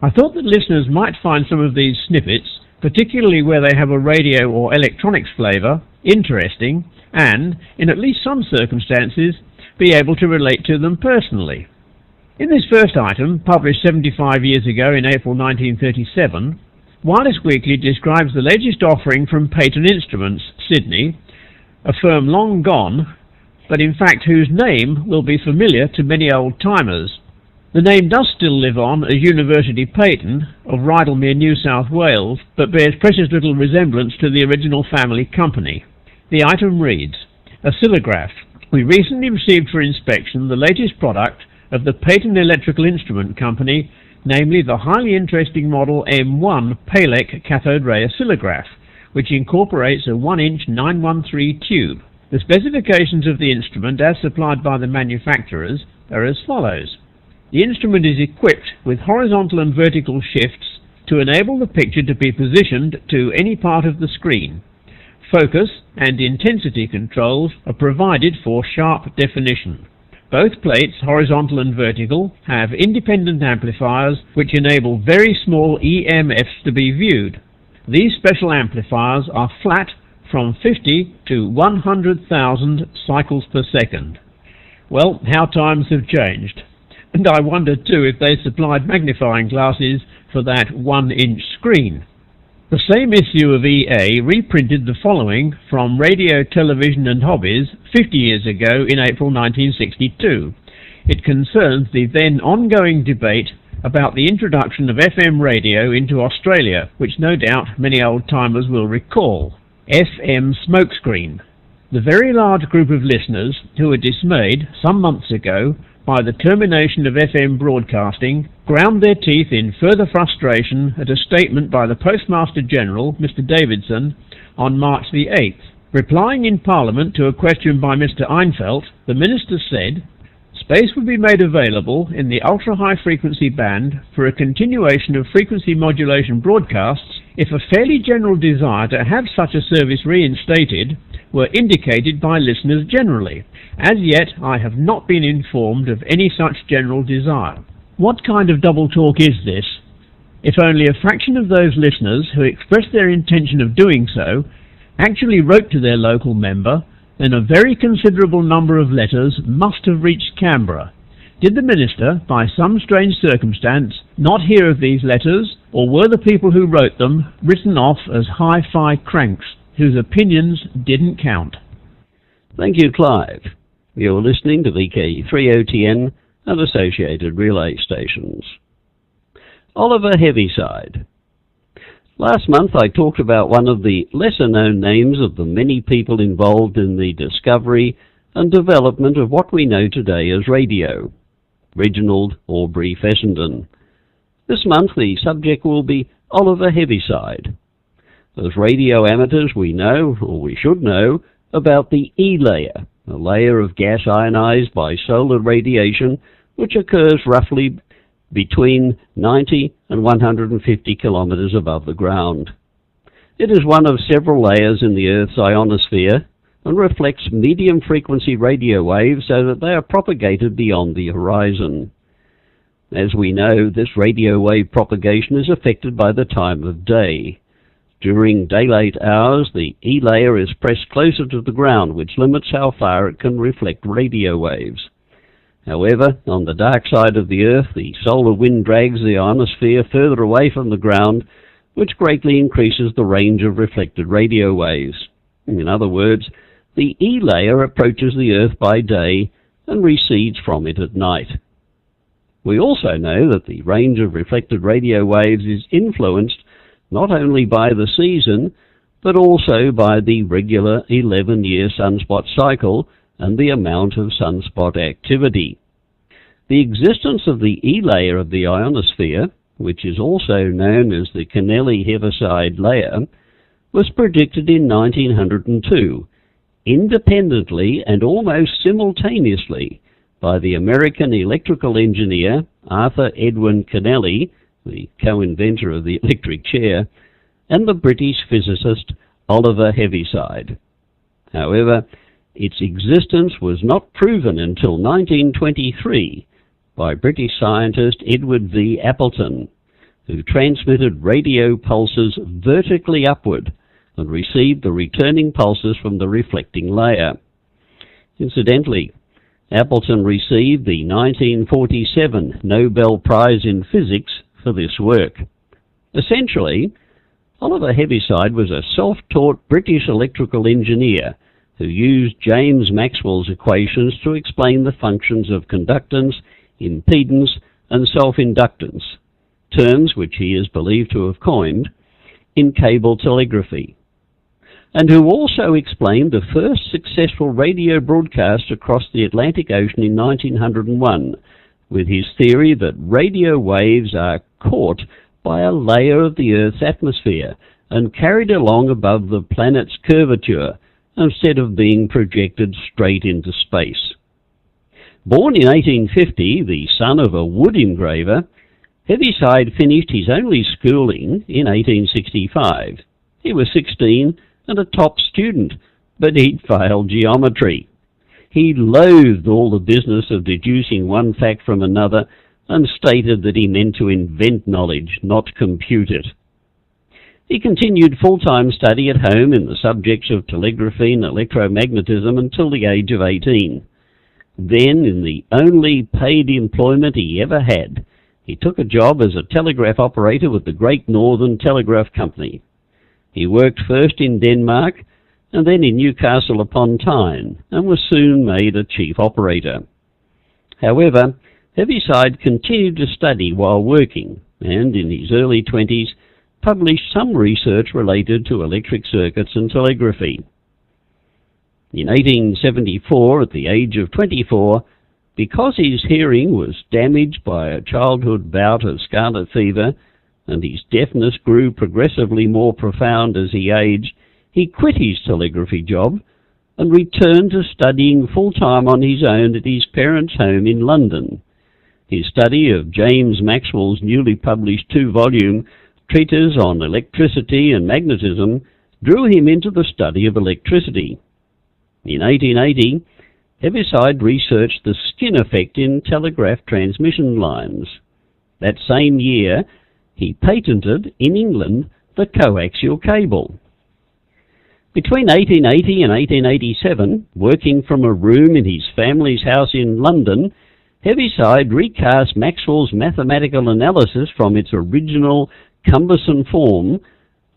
I thought that listeners might find some of these snippets, particularly where they have a radio or electronics flavour, interesting and, in at least some circumstances, be able to relate to them personally. In this first item, published 75 years ago in April 1937, Wireless Weekly describes the latest offering from Peyton Instruments, Sydney, a firm long gone, but in fact whose name will be familiar to many old-timers. The name does still live on as University Peyton of Rydalmere, New South Wales, but bears precious little resemblance to the original family company. The item reads, Oscillograph. We recently received for inspection the latest product of the Peyton Electrical Instrument Company, namely the highly interesting model M1 Palek cathode ray oscillograph, which incorporates a 1-inch 913 tube. The specifications of the instrument, as supplied by the manufacturers, are as follows. The instrument is equipped with horizontal and vertical shifts to enable the picture to be positioned to any part of the screen. Focus and intensity controls are provided for sharp definition. Both plates, horizontal and vertical, have independent amplifiers which enable very small EMFs to be viewed. These special amplifiers are flat from 50 to 100,000 cycles per second. Well, how times have changed. And I wonder too if they supplied magnifying glasses for that 1-inch screen. The same issue of EA reprinted the following from Radio, Television and Hobbies 50 years ago in April 1962. It concerns the then ongoing debate about the introduction of FM radio into Australia, which no doubt many old-timers will recall. FM smokescreen. The very large group of listeners who were dismayed some months ago by the termination of FM broadcasting, ground their teeth in further frustration at a statement by the Postmaster General, Mr. Davidson, on March the 8th. Replying in Parliament to a question by Mr. Einfeld, the Minister said, space would be made available in the ultra-high frequency band for a continuation of frequency modulation broadcasts if a fairly general desire to have such a service reinstated were indicated by listeners generally. As yet, I have not been informed of any such general desire. What kind of double talk is this? If only a fraction of those listeners who expressed their intention of doing so actually wrote to their local member, then a very considerable number of letters must have reached Canberra. Did the Minister, by some strange circumstance, not hear of these letters, or were the people who wrote them written off as hi-fi cranks whose opinions didn't count? Thank you, Clive. You're listening to VK30TN and associated relay stations. Oliver Heaviside. Last month I talked about one of the lesser-known names of the many people involved in the discovery and development of what we know today as radio, Reginald Aubrey Fessenden. This month the subject will be Oliver Heaviside. As radio amateurs we know, or we should know, about the E layer, a layer of gas ionized by solar radiation which occurs roughly between 90 and 150 kilometers above the ground. It is one of several layers in the Earth's ionosphere and reflects medium-frequency radio waves so that they are propagated beyond the horizon. As we know, this radio wave propagation is affected by the time of day. During daylight hours, the E layer is pressed closer to the ground, which limits how far it can reflect radio waves. However, on the dark side of the Earth, the solar wind drags the ionosphere further away from the ground, which greatly increases the range of reflected radio waves. In other words, the E layer approaches the Earth by day and recedes from it at night. We also know that the range of reflected radio waves is influenced not only by the season, but also by the regular 11-year sunspot cycle and the amount of sunspot activity. The existence of the E layer of the ionosphere, which is also known as the Kennelly-Heaviside layer, was predicted in 1902, independently and almost simultaneously by the American electrical engineer Arthur Edwin Kennelly, the co-inventor of the electric chair, and the British physicist Oliver Heaviside. However, its existence was not proven until 1923 by British scientist Edward V. Appleton, who transmitted radio pulses vertically upward and received the returning pulses from the reflecting layer. Incidentally, Appleton received the 1947 Nobel Prize in Physics for this work. Essentially, Oliver Heaviside was a self-taught British electrical engineer who used James Maxwell's equations to explain the functions of conductance, impedance, and self-inductance, terms which he is believed to have coined, in cable telegraphy, and who also explained the first successful radio broadcast across the Atlantic Ocean in 1901, with his theory that radio waves are caught by a layer of the Earth's atmosphere and carried along above the planet's curvature instead of being projected straight into space. Born in 1850, the son of a wood engraver, Heaviside finished his only schooling in 1865. He was 16 and a top student, but he'd failed geometry. He loathed all the business of deducing one fact from another and stated that he meant to invent knowledge, not compute it. He continued full-time study at home in the subjects of telegraphy and electromagnetism until the age of 18. Then, in the only paid employment he ever had, he took a job as a telegraph operator with the Great Northern Telegraph Company. He worked first in Denmark and then in Newcastle upon Tyne, and was soon made a chief operator. However, Heaviside continued to study while working, and in his early 20s published some research related to electric circuits and telegraphy. In 1874, at the age of 24, because his hearing was damaged by a childhood bout of scarlet fever, and his deafness grew progressively more profound as he aged, he quit his telegraphy job and returned to studying full-time on his own at his parents' home in London. His study of James Maxwell's newly published 2-volume treatise on electricity and magnetism drew him into the study of electricity. In 1880, Heaviside researched the skin effect in telegraph transmission lines. That same year, he patented, in England, the coaxial cable. Between 1880 and 1887, working from a room in his family's house in London, Heaviside recast Maxwell's mathematical analysis from its original cumbersome form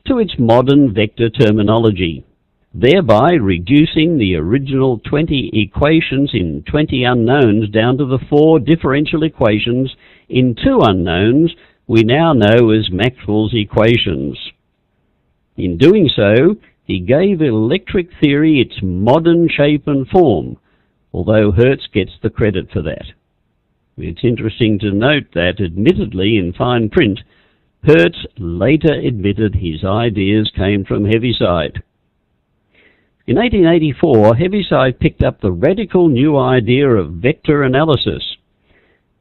to its modern vector terminology, thereby reducing the original 20 equations in 20 unknowns down to the 4 differential equations in 2 unknowns we now know as Maxwell's equations. In doing so, he gave electric theory its modern shape and form, although Hertz gets the credit for that. It's interesting to note that, admittedly in fine print, Hertz later admitted his ideas came from Heaviside. In 1884, Heaviside picked up the radical new idea of vector analysis.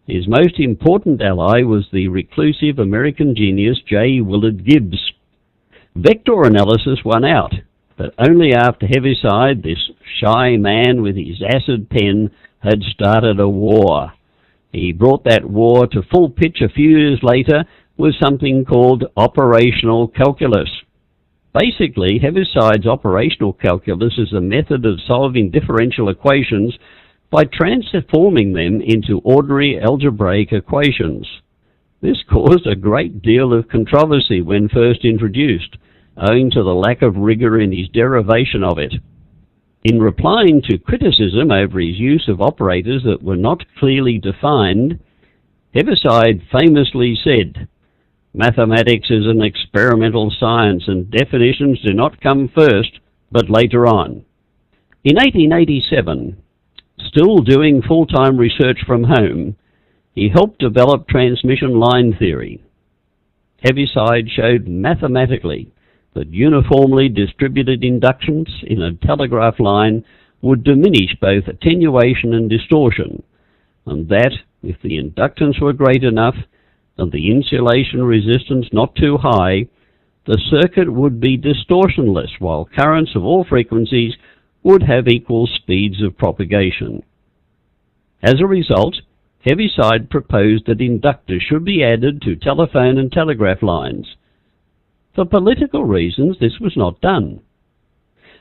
His most important ally was the reclusive American genius J. Willard Gibbs. Vector analysis won out, but only after Heaviside, this shy man with his acid pen, had started a war. He brought that war to full pitch a few years later with something called operational calculus. Basically, Heaviside's operational calculus is a method of solving differential equations by transforming them into ordinary algebraic equations. This caused a great deal of controversy when first introduced, owing to the lack of rigour in his derivation of it. In replying to criticism over his use of operators that were not clearly defined, Heaviside famously said, "Mathematics is an experimental science and definitions do not come first, but later on." In 1887, still doing full-time research from home, he helped develop transmission line theory. Heaviside showed mathematically that uniformly distributed inductance in a telegraph line would diminish both attenuation and distortion, and that, if the inductance were great enough and the insulation resistance not too high, the circuit would be distortionless, while currents of all frequencies would have equal speeds of propagation. As a result, Heaviside proposed that inductors should be added to telephone and telegraph lines. For political reasons, this was not done.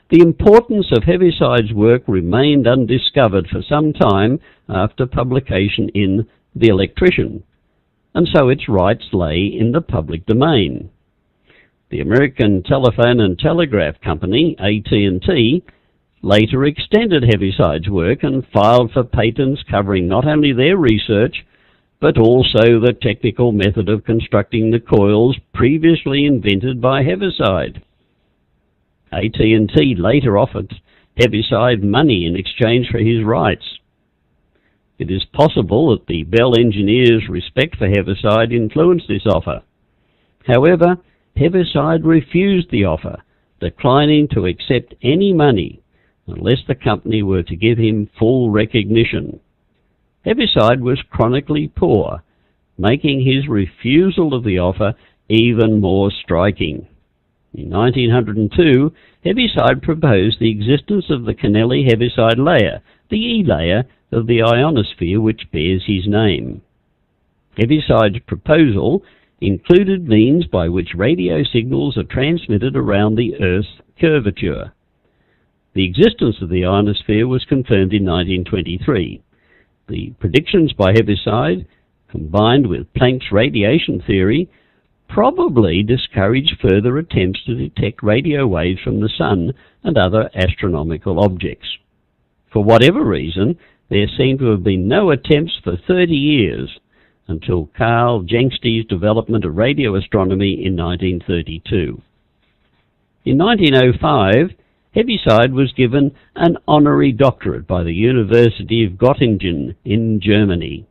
The importance of Heaviside's work remained undiscovered for some time after publication in The Electrician, and so its rights lay in the public domain. The American Telephone and Telegraph Company, AT&T, later extended Heaviside's work and filed for patents covering not only their research, but also the technical method of constructing the coils previously invented by Heaviside. AT&T later offered Heaviside money in exchange for his rights. It is possible that the Bell engineers' respect for Heaviside influenced this offer. However, Heaviside refused the offer, declining to accept any money unless the company were to give him full recognition. Heaviside was chronically poor, making his refusal of the offer even more striking. In 1902, Heaviside proposed the existence of the Kennelly-Heaviside layer, the E layer of the ionosphere which bears his name. Heaviside's proposal included means by which radio signals are transmitted around the Earth's curvature. The existence of the ionosphere was confirmed in 1923. The predictions by Heaviside, combined with Planck's radiation theory, probably discouraged further attempts to detect radio waves from the Sun and other astronomical objects. For whatever reason, there seem to have been no attempts for 30 years until Carl Janksty's development of radio astronomy in 1932. In 1905, Heaviside was given an honorary doctorate by the University of Göttingen in Germany.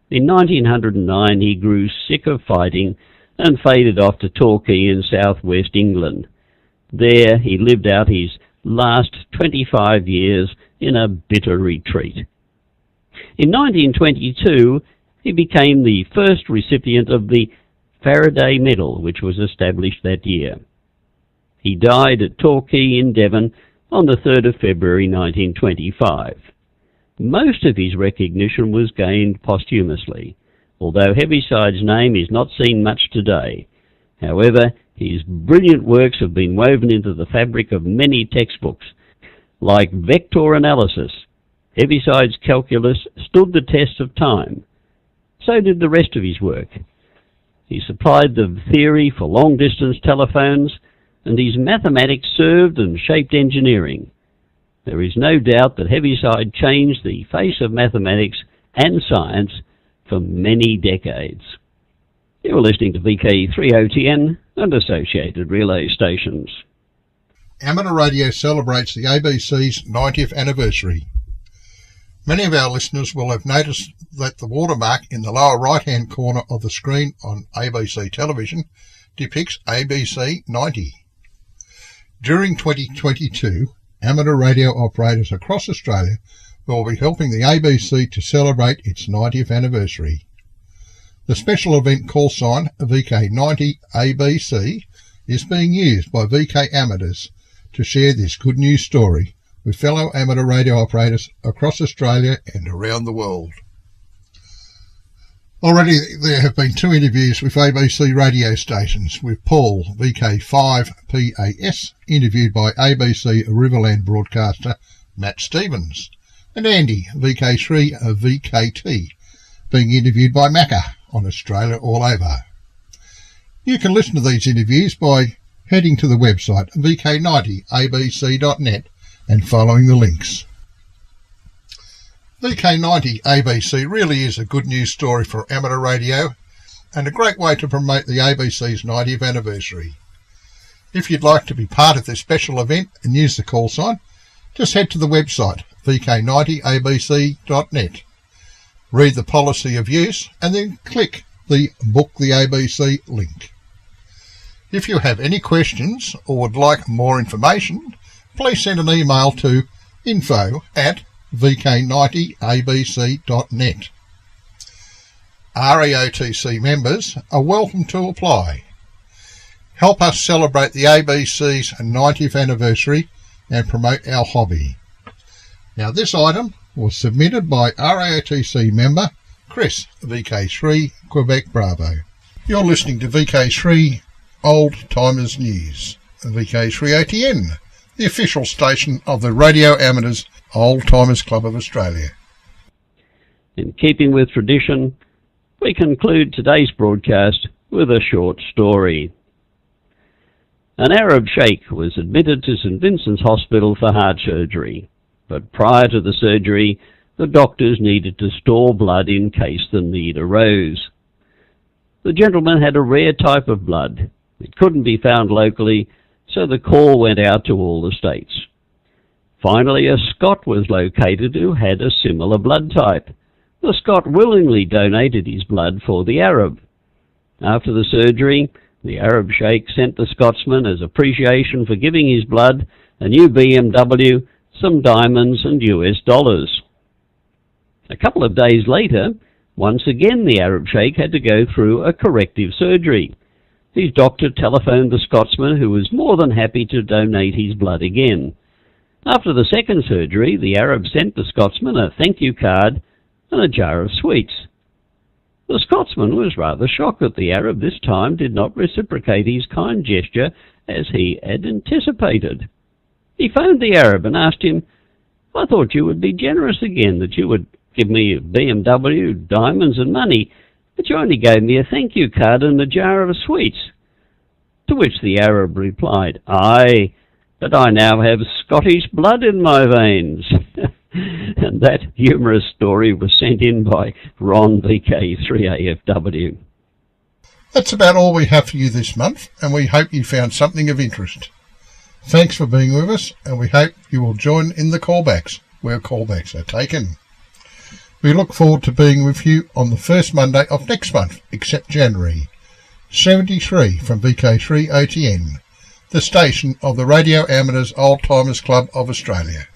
In 1909 he grew sick of fighting and faded off to Torquay in southwest England. There he lived out his last 25 years in a bitter retreat. In 1922 he became the first recipient of the Faraday Medal, which was established that year. He died at Torquay in Devon on the 3rd of February 1925. Most of his recognition was gained posthumously, although Heaviside's name is not seen much today. However, his brilliant works have been woven into the fabric of many textbooks. Like vector analysis, Heaviside's calculus stood the test of time. So did the rest of his work. He supplied the theory for long-distance telephones, and his mathematics served and shaped engineering. There is no doubt that Heaviside changed the face of mathematics and science for many decades. You're listening to VK30TN and associated relay stations. Amateur radio celebrates the ABC's 90th anniversary. Many of our listeners will have noticed that the watermark in the lower right-hand corner of the screen on ABC television depicts ABC 90. During 2022, amateur radio operators across Australia will be helping the ABC to celebrate its 90th anniversary. The special event call sign VK90ABC is being used by VK amateurs to share this good news story with fellow amateur radio operators across Australia and around the world. Already there have been 2 interviews with ABC radio stations, with Paul, VK5PAS, interviewed by ABC Riverland broadcaster Matt Stevens, and Andy, VK3VKT, being interviewed by Macca on Australia All Over. You can listen to these interviews by heading to the website vk90abc.net and following the links. VK90ABC really is a good news story for amateur radio and a great way to promote the ABC's 90th anniversary. If you'd like to be part of this special event and use the call sign, just head to the website vk90abc.net, read the policy of use and then click the Book the ABC link. If you have any questions or would like more information, please send an email to info@vk90abc.net. RAOTC members are welcome to apply. Help us celebrate the ABC's 90th anniversary and promote our hobby. Now this item was submitted by RAOTC member Chris, VK3 Quebec Bravo. You're listening to VK3 Old Timers News, VK3OTN, the official station of the Radio Amateurs Old Timers Club of Australia. In keeping with tradition, we conclude today's broadcast with a short story. An Arab sheikh was admitted to St Vincent's Hospital for heart surgery, but prior to the surgery, the doctors needed to store blood in case the need arose. The gentleman had a rare type of blood. It couldn't be found locally, so the call went out to all the states. Finally, a Scot was located who had a similar blood type. The Scot willingly donated his blood for the Arab. After the surgery, the Arab sheikh sent the Scotsman, as appreciation for giving his blood, a new BMW, some diamonds and US dollars. A couple of days later, once again the Arab sheikh had to go through a corrective surgery. His doctor telephoned the Scotsman, who was more than happy to donate his blood again. After the second surgery, the Arab sent the Scotsman a thank you card and a jar of sweets. The Scotsman was rather shocked that the Arab this time did not reciprocate his kind gesture as he had anticipated. He phoned the Arab and asked him, "I thought you would be generous again, that you would give me a BMW, diamonds and money, but you only gave me a thank you card and a jar of sweets." To which the Arab replied, "Aye, but I now have Scottish blood in my veins." And that humorous story was sent in by Ron VK3AFW. That's about all we have for you this month, and we hope you found something of interest. Thanks for being with us, and we hope you will join in the callbacks, where callbacks are taken. We look forward to being with you on the first Monday of next month, except January. 73 from VK3OTN, the station of the Radio Amateurs Old Timers Club of Australia.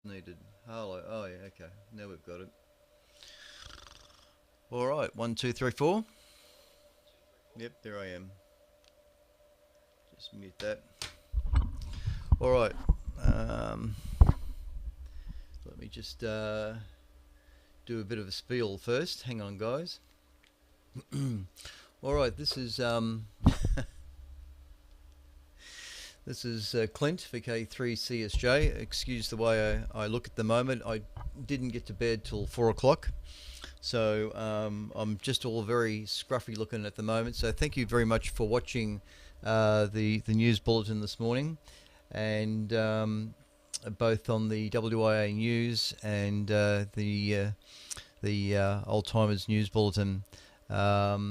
Needed. Hello. Oh, yeah, okay. Now we've got it. All right. 1, 2, 3, 4. Yep, there I am. Just mute that. All right. Let me just do a bit of a spiel first. Hang on, guys. All right. This is this is Clint, VK3CSJ. Excuse the way I look at the moment. I didn't get to bed till 4 o'clock. So I'm just all very scruffy looking at the moment. So thank you very much for watching the news bulletin this morning, and both on the WIA News and the Old Timers News Bulletin. I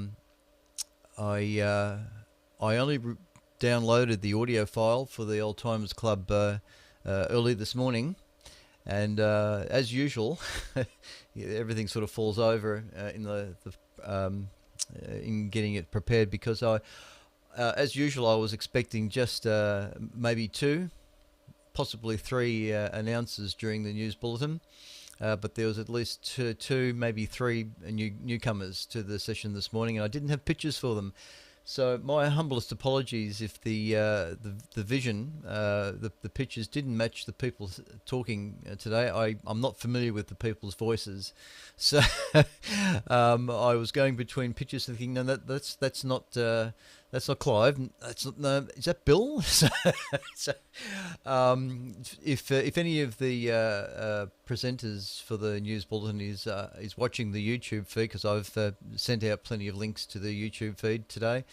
only downloaded the audio file for the Old Timers Club early this morning. And as usual, everything sort of falls over in getting it prepared, because as usual, I was expecting just maybe 2, possibly 3 announcers during the news bulletin, but there was at least 2, maybe 3 newcomers to the session this morning, and I didn't have pictures for them. So my humblest apologies if the vision, the pictures didn't match the people talking today. I'm not familiar with the people's voices, so I was going between pictures and thinking, no, that's not Clive. That's not. No, is that Bill? If any of the presenters for the news bulletin is watching the YouTube feed, because I've sent out plenty of links to the YouTube feed today,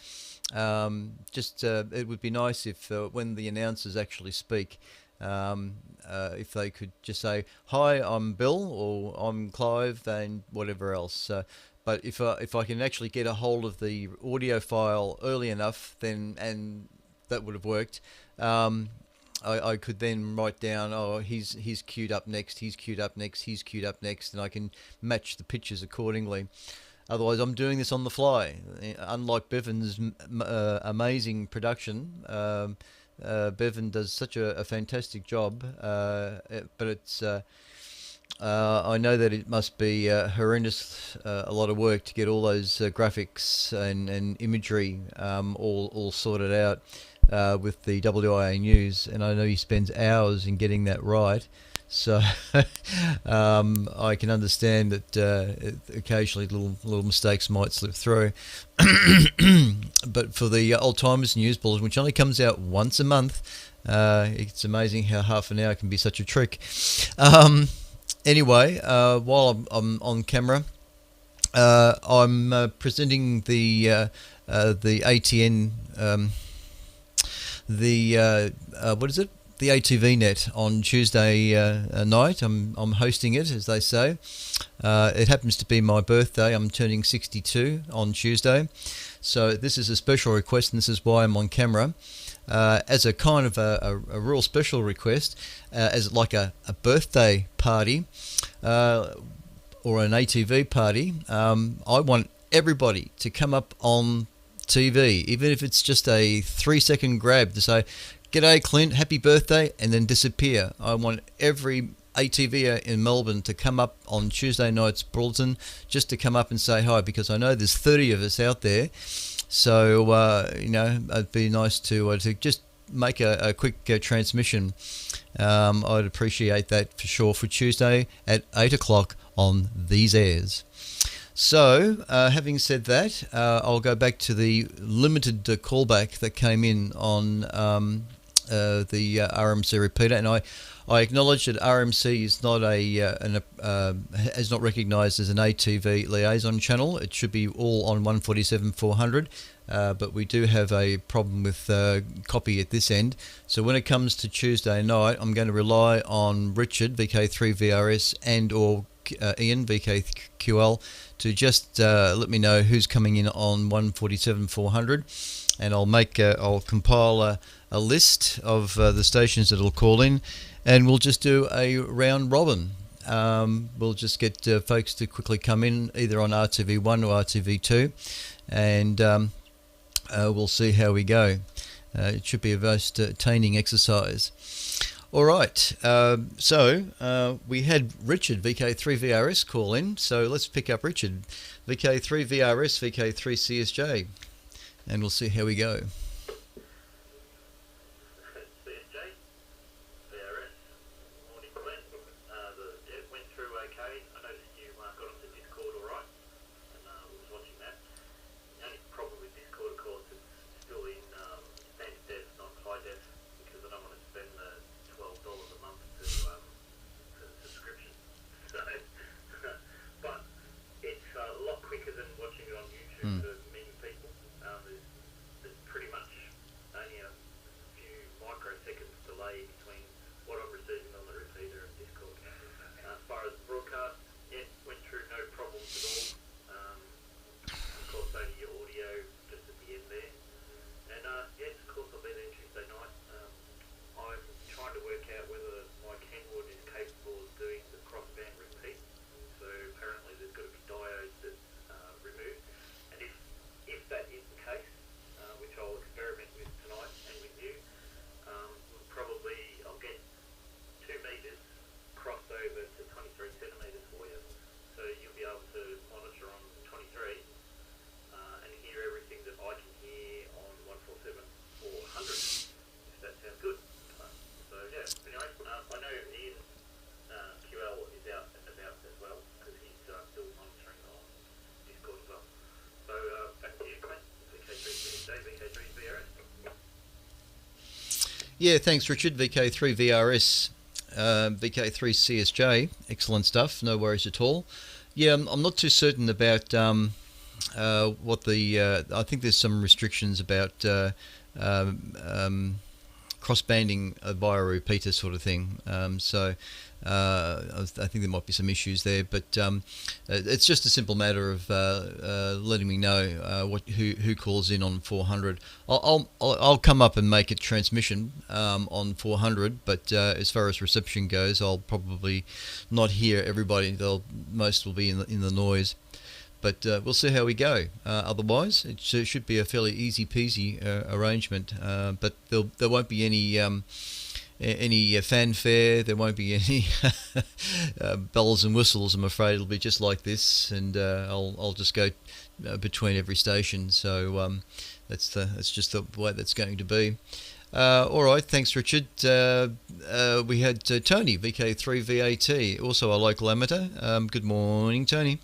it would be nice if when the announcers actually speak, if they could just say, "Hi, I'm Bill," or "I'm Clive," and whatever else. But if I can actually get a hold of the audio file early enough, and that would have worked. I could then write down, oh, he's queued up next, he's queued up next, he's queued up next, and I can match the pictures accordingly. Otherwise, I'm doing this on the fly. Unlike Bevan's amazing production, Bevan does such a fantastic job, but it's. I know that it must be horrendous, a lot of work to get all those graphics and imagery all sorted out with the WIA News, and I know he spends hours in getting that right. So I can understand that occasionally little mistakes might slip through. But for the Old Timers News Bulletin, which only comes out once a month, it's amazing how half an hour can be such a trick. Anyway, while I'm on camera, I'm presenting the ATN, what is it? The ATV net on Tuesday night. I'm hosting it, as they say. It happens to be my birthday. I'm turning 62 on Tuesday, so this is a special request, and this is why I'm on camera. As a kind of a real special request, as like a birthday party or an ATV party, I want everybody to come up on TV, even if it's just a 3-second grab to say, "G'day Clint, happy birthday," and then disappear. I want every ATVer in Melbourne to come up on Tuesday night's bulletin, just to come up and say hi, because I know there's 30 of us out there. So, it'd be nice to just make a quick transmission. I'd appreciate that for sure for Tuesday at 8 o'clock on these airs. So, having said that, I'll go back to the limited callback that came in on the RMC repeater, and I acknowledge that RMC is not is not recognised as an ATV liaison channel. It should be all on 147.400, but we do have a problem with copy at this end. So when it comes to Tuesday night, I'm going to rely on Richard, VK3VRS, and or Ian, VKQL, to just let me know who's coming in on 147.400, and I'll compile a list of the stations that will call in, and we'll just do a round robin. We'll just get folks to quickly come in either on RTV1 or RTV2, and we'll see how we go. It should be a most entertaining exercise. All right. So we had Richard, VK3VRS, call in. So let's pick up Richard, VK3VRS, VK3CSJ, and we'll see how we go. Yeah, thanks, Richard. VK3VRS, VK3CSJ, excellent stuff. No worries at all. Yeah, I'm not too certain about what the. I think there's some restrictions about cross-banding via a repeater sort of thing. I think there might be some issues there, but it's just a simple matter of letting me know who calls in on 400. I'll come up and make a transmission on 400, but as far as reception goes, I'll probably not hear everybody. Most will be in the noise. But we'll see how we go. Otherwise, it should be a fairly easy peasy arrangement. But there won't be any fanfare. There won't be any bells and whistles. I'm afraid it'll be just like this, and I'll just go between every station. So that's just the way that's going to be. All right, thanks, Richard. We had Tony, VK3VAT, also a local amateur. Good morning, Tony.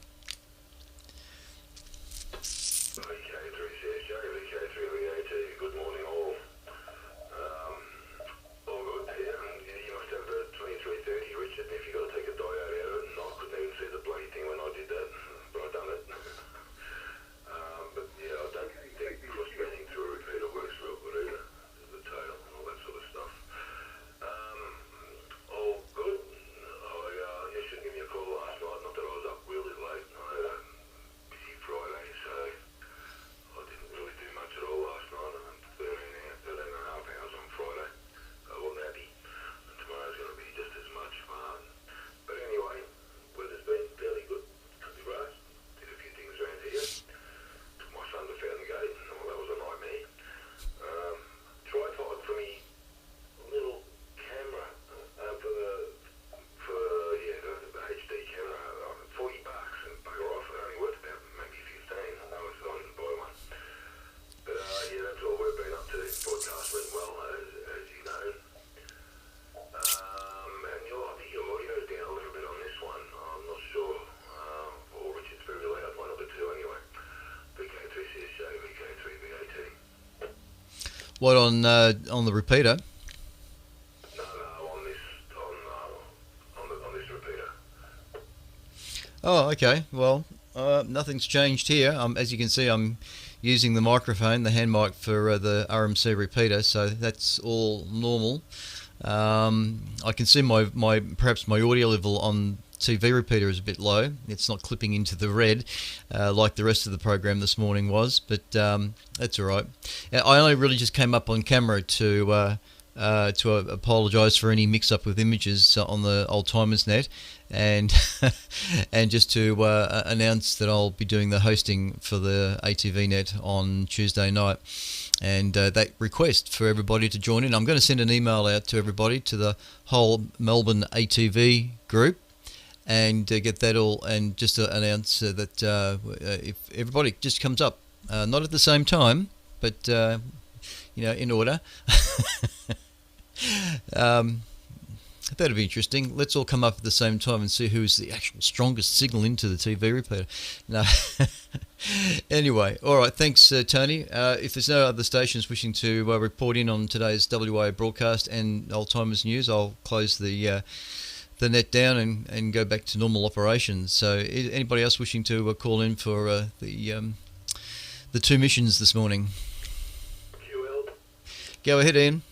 What on the repeater? No, on this repeater. Oh, okay. Well, nothing's changed here. As you can see, I'm using the microphone, the hand mic for the RMC repeater, so that's all normal. I can see perhaps my audio level on TV repeater is a bit low. It's not clipping into the red like the rest of the program this morning was, but that's all right. I only really just came up on camera to apologise for any mix-up with images on the Old Timers Net, and and just to announce that I'll be doing the hosting for the ATVNet on Tuesday night. And that request for everybody to join in. I'm going to send an email out to everybody, to the whole Melbourne ATV group, and get that all, and just to announce that if everybody just comes up, not at the same time, but in order. That'd be interesting. Let's all come up at the same time and see who's the actual strongest signal into the TV repeater. No. Anyway, all right. Thanks, Tony. If there's no other stations wishing to report in on today's WA broadcast and Old Timers News, I'll close the net down and go back to normal operations. So, anybody else wishing to call in for the two missions this morning? Go ahead, Ian.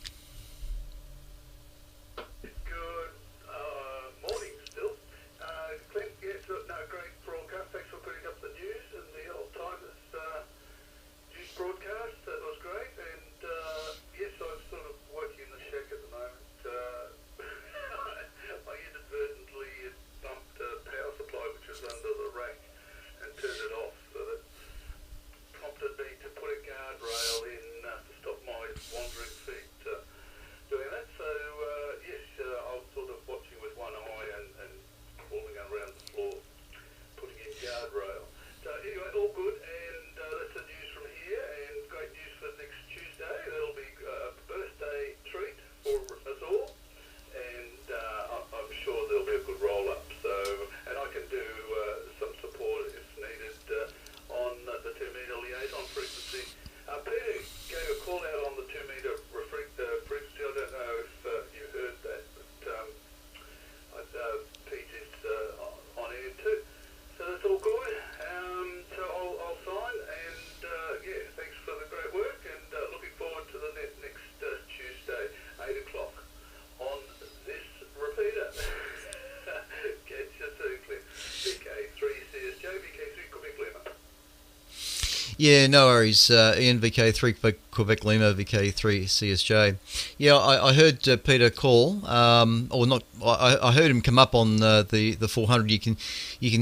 Yeah, no worries. Ian, VK3 Quebec Lima, VK3 CSJ. Yeah, I heard Peter call, or not. I heard him come up on the 400. You can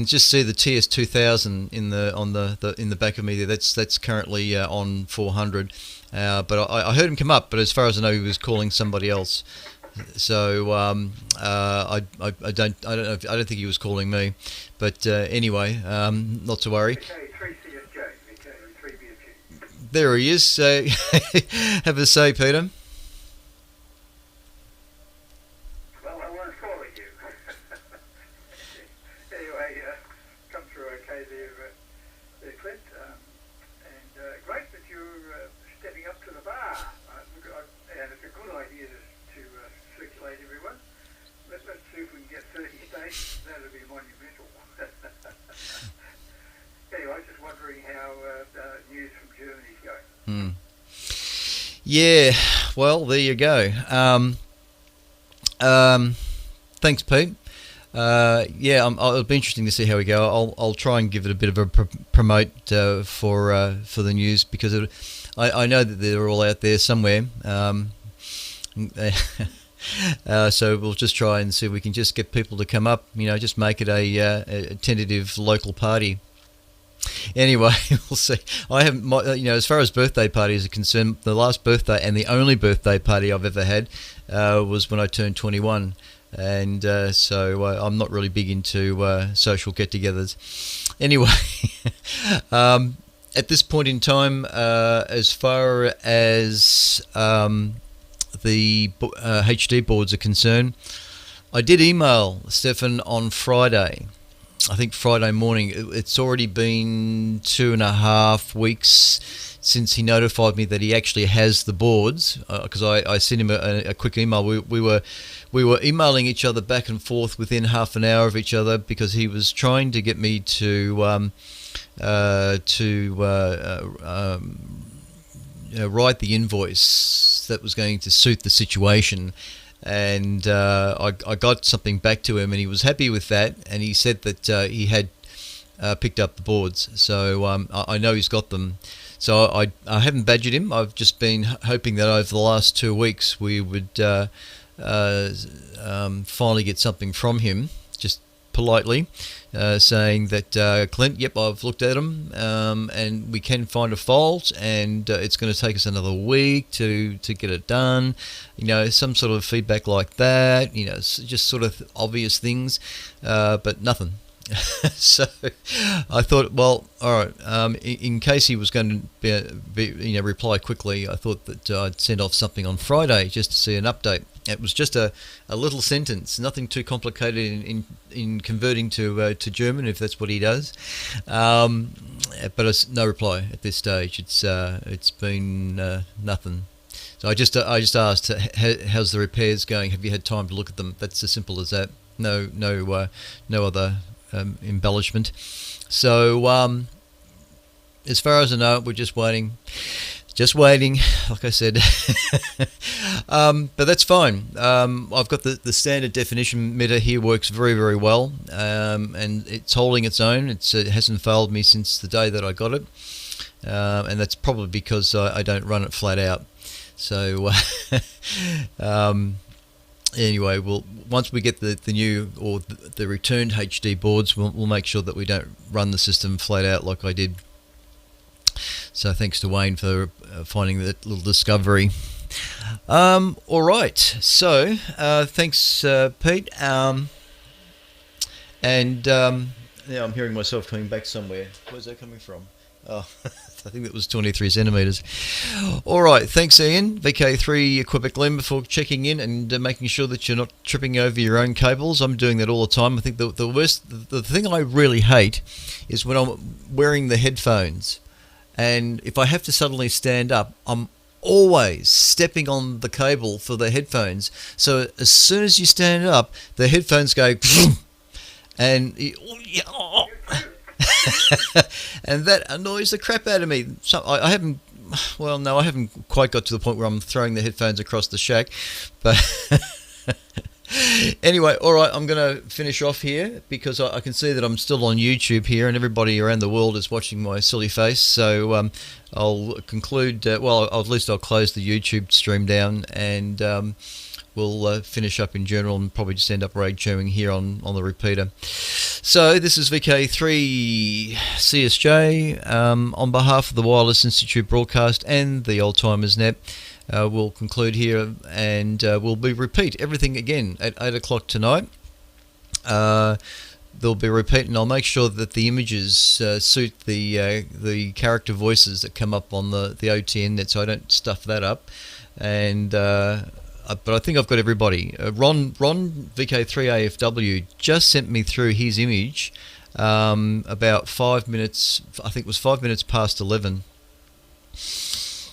just see the TS 2000 in the back of me there. That's currently on 400. But I heard him come up. But as far as I know, he was calling somebody else. So I don't think he was calling me. But anyway, not to worry. There he is. Have a say, Peter. Well, I weren't calling you. Anyway, come through okay there, Clint. And great that you're stepping up to the bar. And it's a good idea to circulate everyone. Let's see if we can get 30 stations. That would be monumental. Anyway, I was just wondering how news from Germany's going. Yeah, well, there you go. Thanks, Pete. It'll be interesting to see how we go. I'll try and give it a bit of a promote for the news, because I know that they're all out there somewhere. So we'll just try and see if we can just get people to come up. Just make it a tentative local party. Anyway, we'll see. I haven't, as far as birthday parties are concerned, the last birthday and the only birthday party I've ever had was when I turned 21, and so I'm not really big into social get-togethers. Anyway, at this point in time, as far as the HD boards are concerned, I did email Stefan on Friday. I think Friday morning. It's already been 2.5 weeks since he notified me that he actually has the boards, because I sent him a quick email. We were emailing each other back and forth within half an hour of each other, because he was trying to get me to write the invoice that was going to suit the situation. And I got something back to him, and he was happy with that, and he said that he had picked up the boards, so I know he's got them. So I haven't badgered him. I've just been hoping that over the last 2 weeks we would finally get something from him, just politely, saying that, Clint, yep, I've looked at them, and we can find a fault, and it's going to take us another week to get it done. Some sort of feedback like that, just sort of obvious things, but nothing. So I thought, well, all right, in case he was going to reply quickly, I thought that I'd send off something on Friday just to see an update. It was just a little sentence, nothing too complicated in converting to German, if that's what he does. But it's no reply at this stage. It's been nothing. So I just asked, how's the repairs going? Have you had time to look at them? That's as simple as that. No other embellishment. So as far as I know, we're just waiting, like I said. But that's fine. I've got the standard definition meter here, works very, very well, and it's holding its own. It hasn't failed me since the day that I got it, and that's probably because I don't run it flat out. So anyway, once we get the new or the returned HD boards, we'll make sure that we don't run the system flat out like I did. So thanks to Wayne for finding that little discovery. All right, so thanks, Pete. And now I'm hearing myself coming back somewhere. Where's that coming from? Oh, I think that was 23 centimetres. All right, thanks, Ian. VK3 Quebec Lima for checking in and making sure that you're not tripping over your own cables. I'm doing that all the time. I think the thing I really hate is when I'm wearing the headphones, and if I have to suddenly stand up, I'm always stepping on the cable for the headphones. So as soon as you stand up, the headphones go, and and that annoys the crap out of me. So I haven't quite got to the point where I'm throwing the headphones across the shack, but anyway, all right, I'm going to finish off here because I can see that I'm still on YouTube here and everybody around the world is watching my silly face. So I'll conclude, at least I'll close the YouTube stream down, and we'll finish up in general and probably just end up raid showing here on the repeater. So this is VK3 CSJ on behalf of the Wireless Institute broadcast and the Old Timers Net. We'll conclude here, and we'll repeat everything again at 8 o'clock tonight. There'll be a repeat, and I'll make sure that the images suit the character voices that come up on the OTN net, so I don't stuff that up. And but I think I've got everybody. Ron VK3AFW just sent me through his image about 5 minutes. I think it was 5 minutes past 11.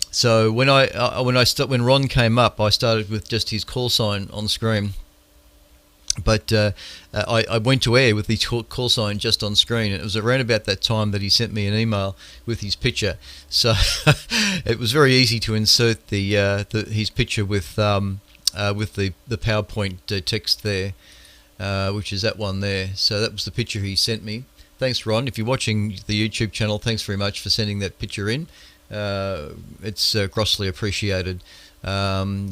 So when Ron came up, I started with just his call sign on screen. But I went to air with the call sign just on screen, and it was around about that time that he sent me an email with his picture. So it was very easy to insert his picture with the PowerPoint text there, which is that one there. So that was the picture he sent me. Thanks, Ron. If you're watching the YouTube channel, thanks very much for sending that picture in. It's grossly appreciated. But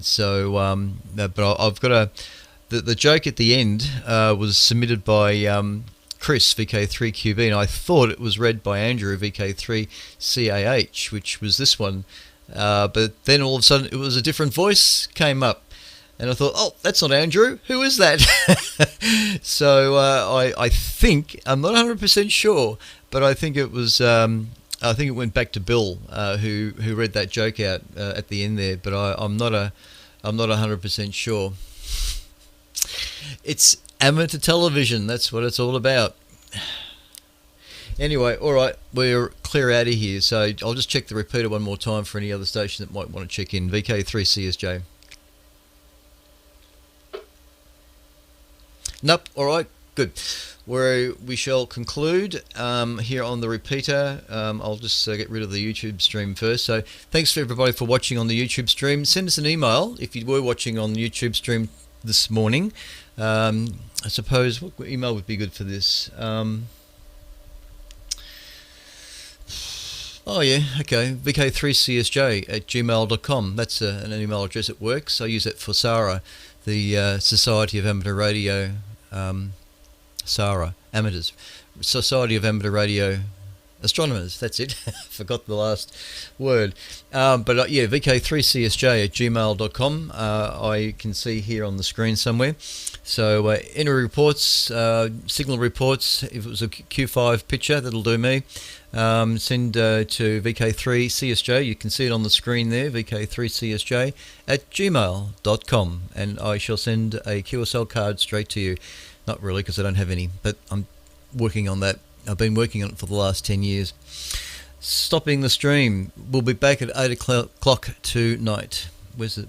I've got the joke at the end was submitted by Chris, VK3QB, and I thought it was read by Andrew, VK3CAH, which was this one. But then all of a sudden it was a different voice came up, and I thought, oh, that's not Andrew. Who is that? So I think, I'm not 100% sure, but I think it was... I think it went back to Bill, who read that joke out at the end there, but I'm not 100% sure. It's amateur television. That's what it's all about. Anyway, all right, we're clear out of here. So I'll just check the repeater one more time for any other station that might want to check in. VK3CSJ. Nope. All right. Good. Where we shall conclude here on the repeater. I'll just get rid of the YouTube stream first. So thanks for everybody for watching on the YouTube stream. Send us an email if you were watching on the YouTube stream this morning. I suppose what email would be good for this? Oh yeah, okay, vk3csj@gmail.com. That's an email address that works. I use it for SARA, the Society of Amateur Radio SARA, amateurs, Society of Amateur Radio Astronomers. That's it. Forgot the last word. VK3CSJ at gmail.com. I can see here on the screen somewhere. So enter reports, signal reports. If it was a Q5 picture, that'll do me. Send to VK3CSJ. You can see it on the screen there, VK3CSJ at gmail.com. And I shall send a QSL card straight to you. Not really, because I don't have any, but I'm working on that. I've been working on it for the last 10 years. Stopping the stream. We'll be back at 8 o'clock tonight. Where's it?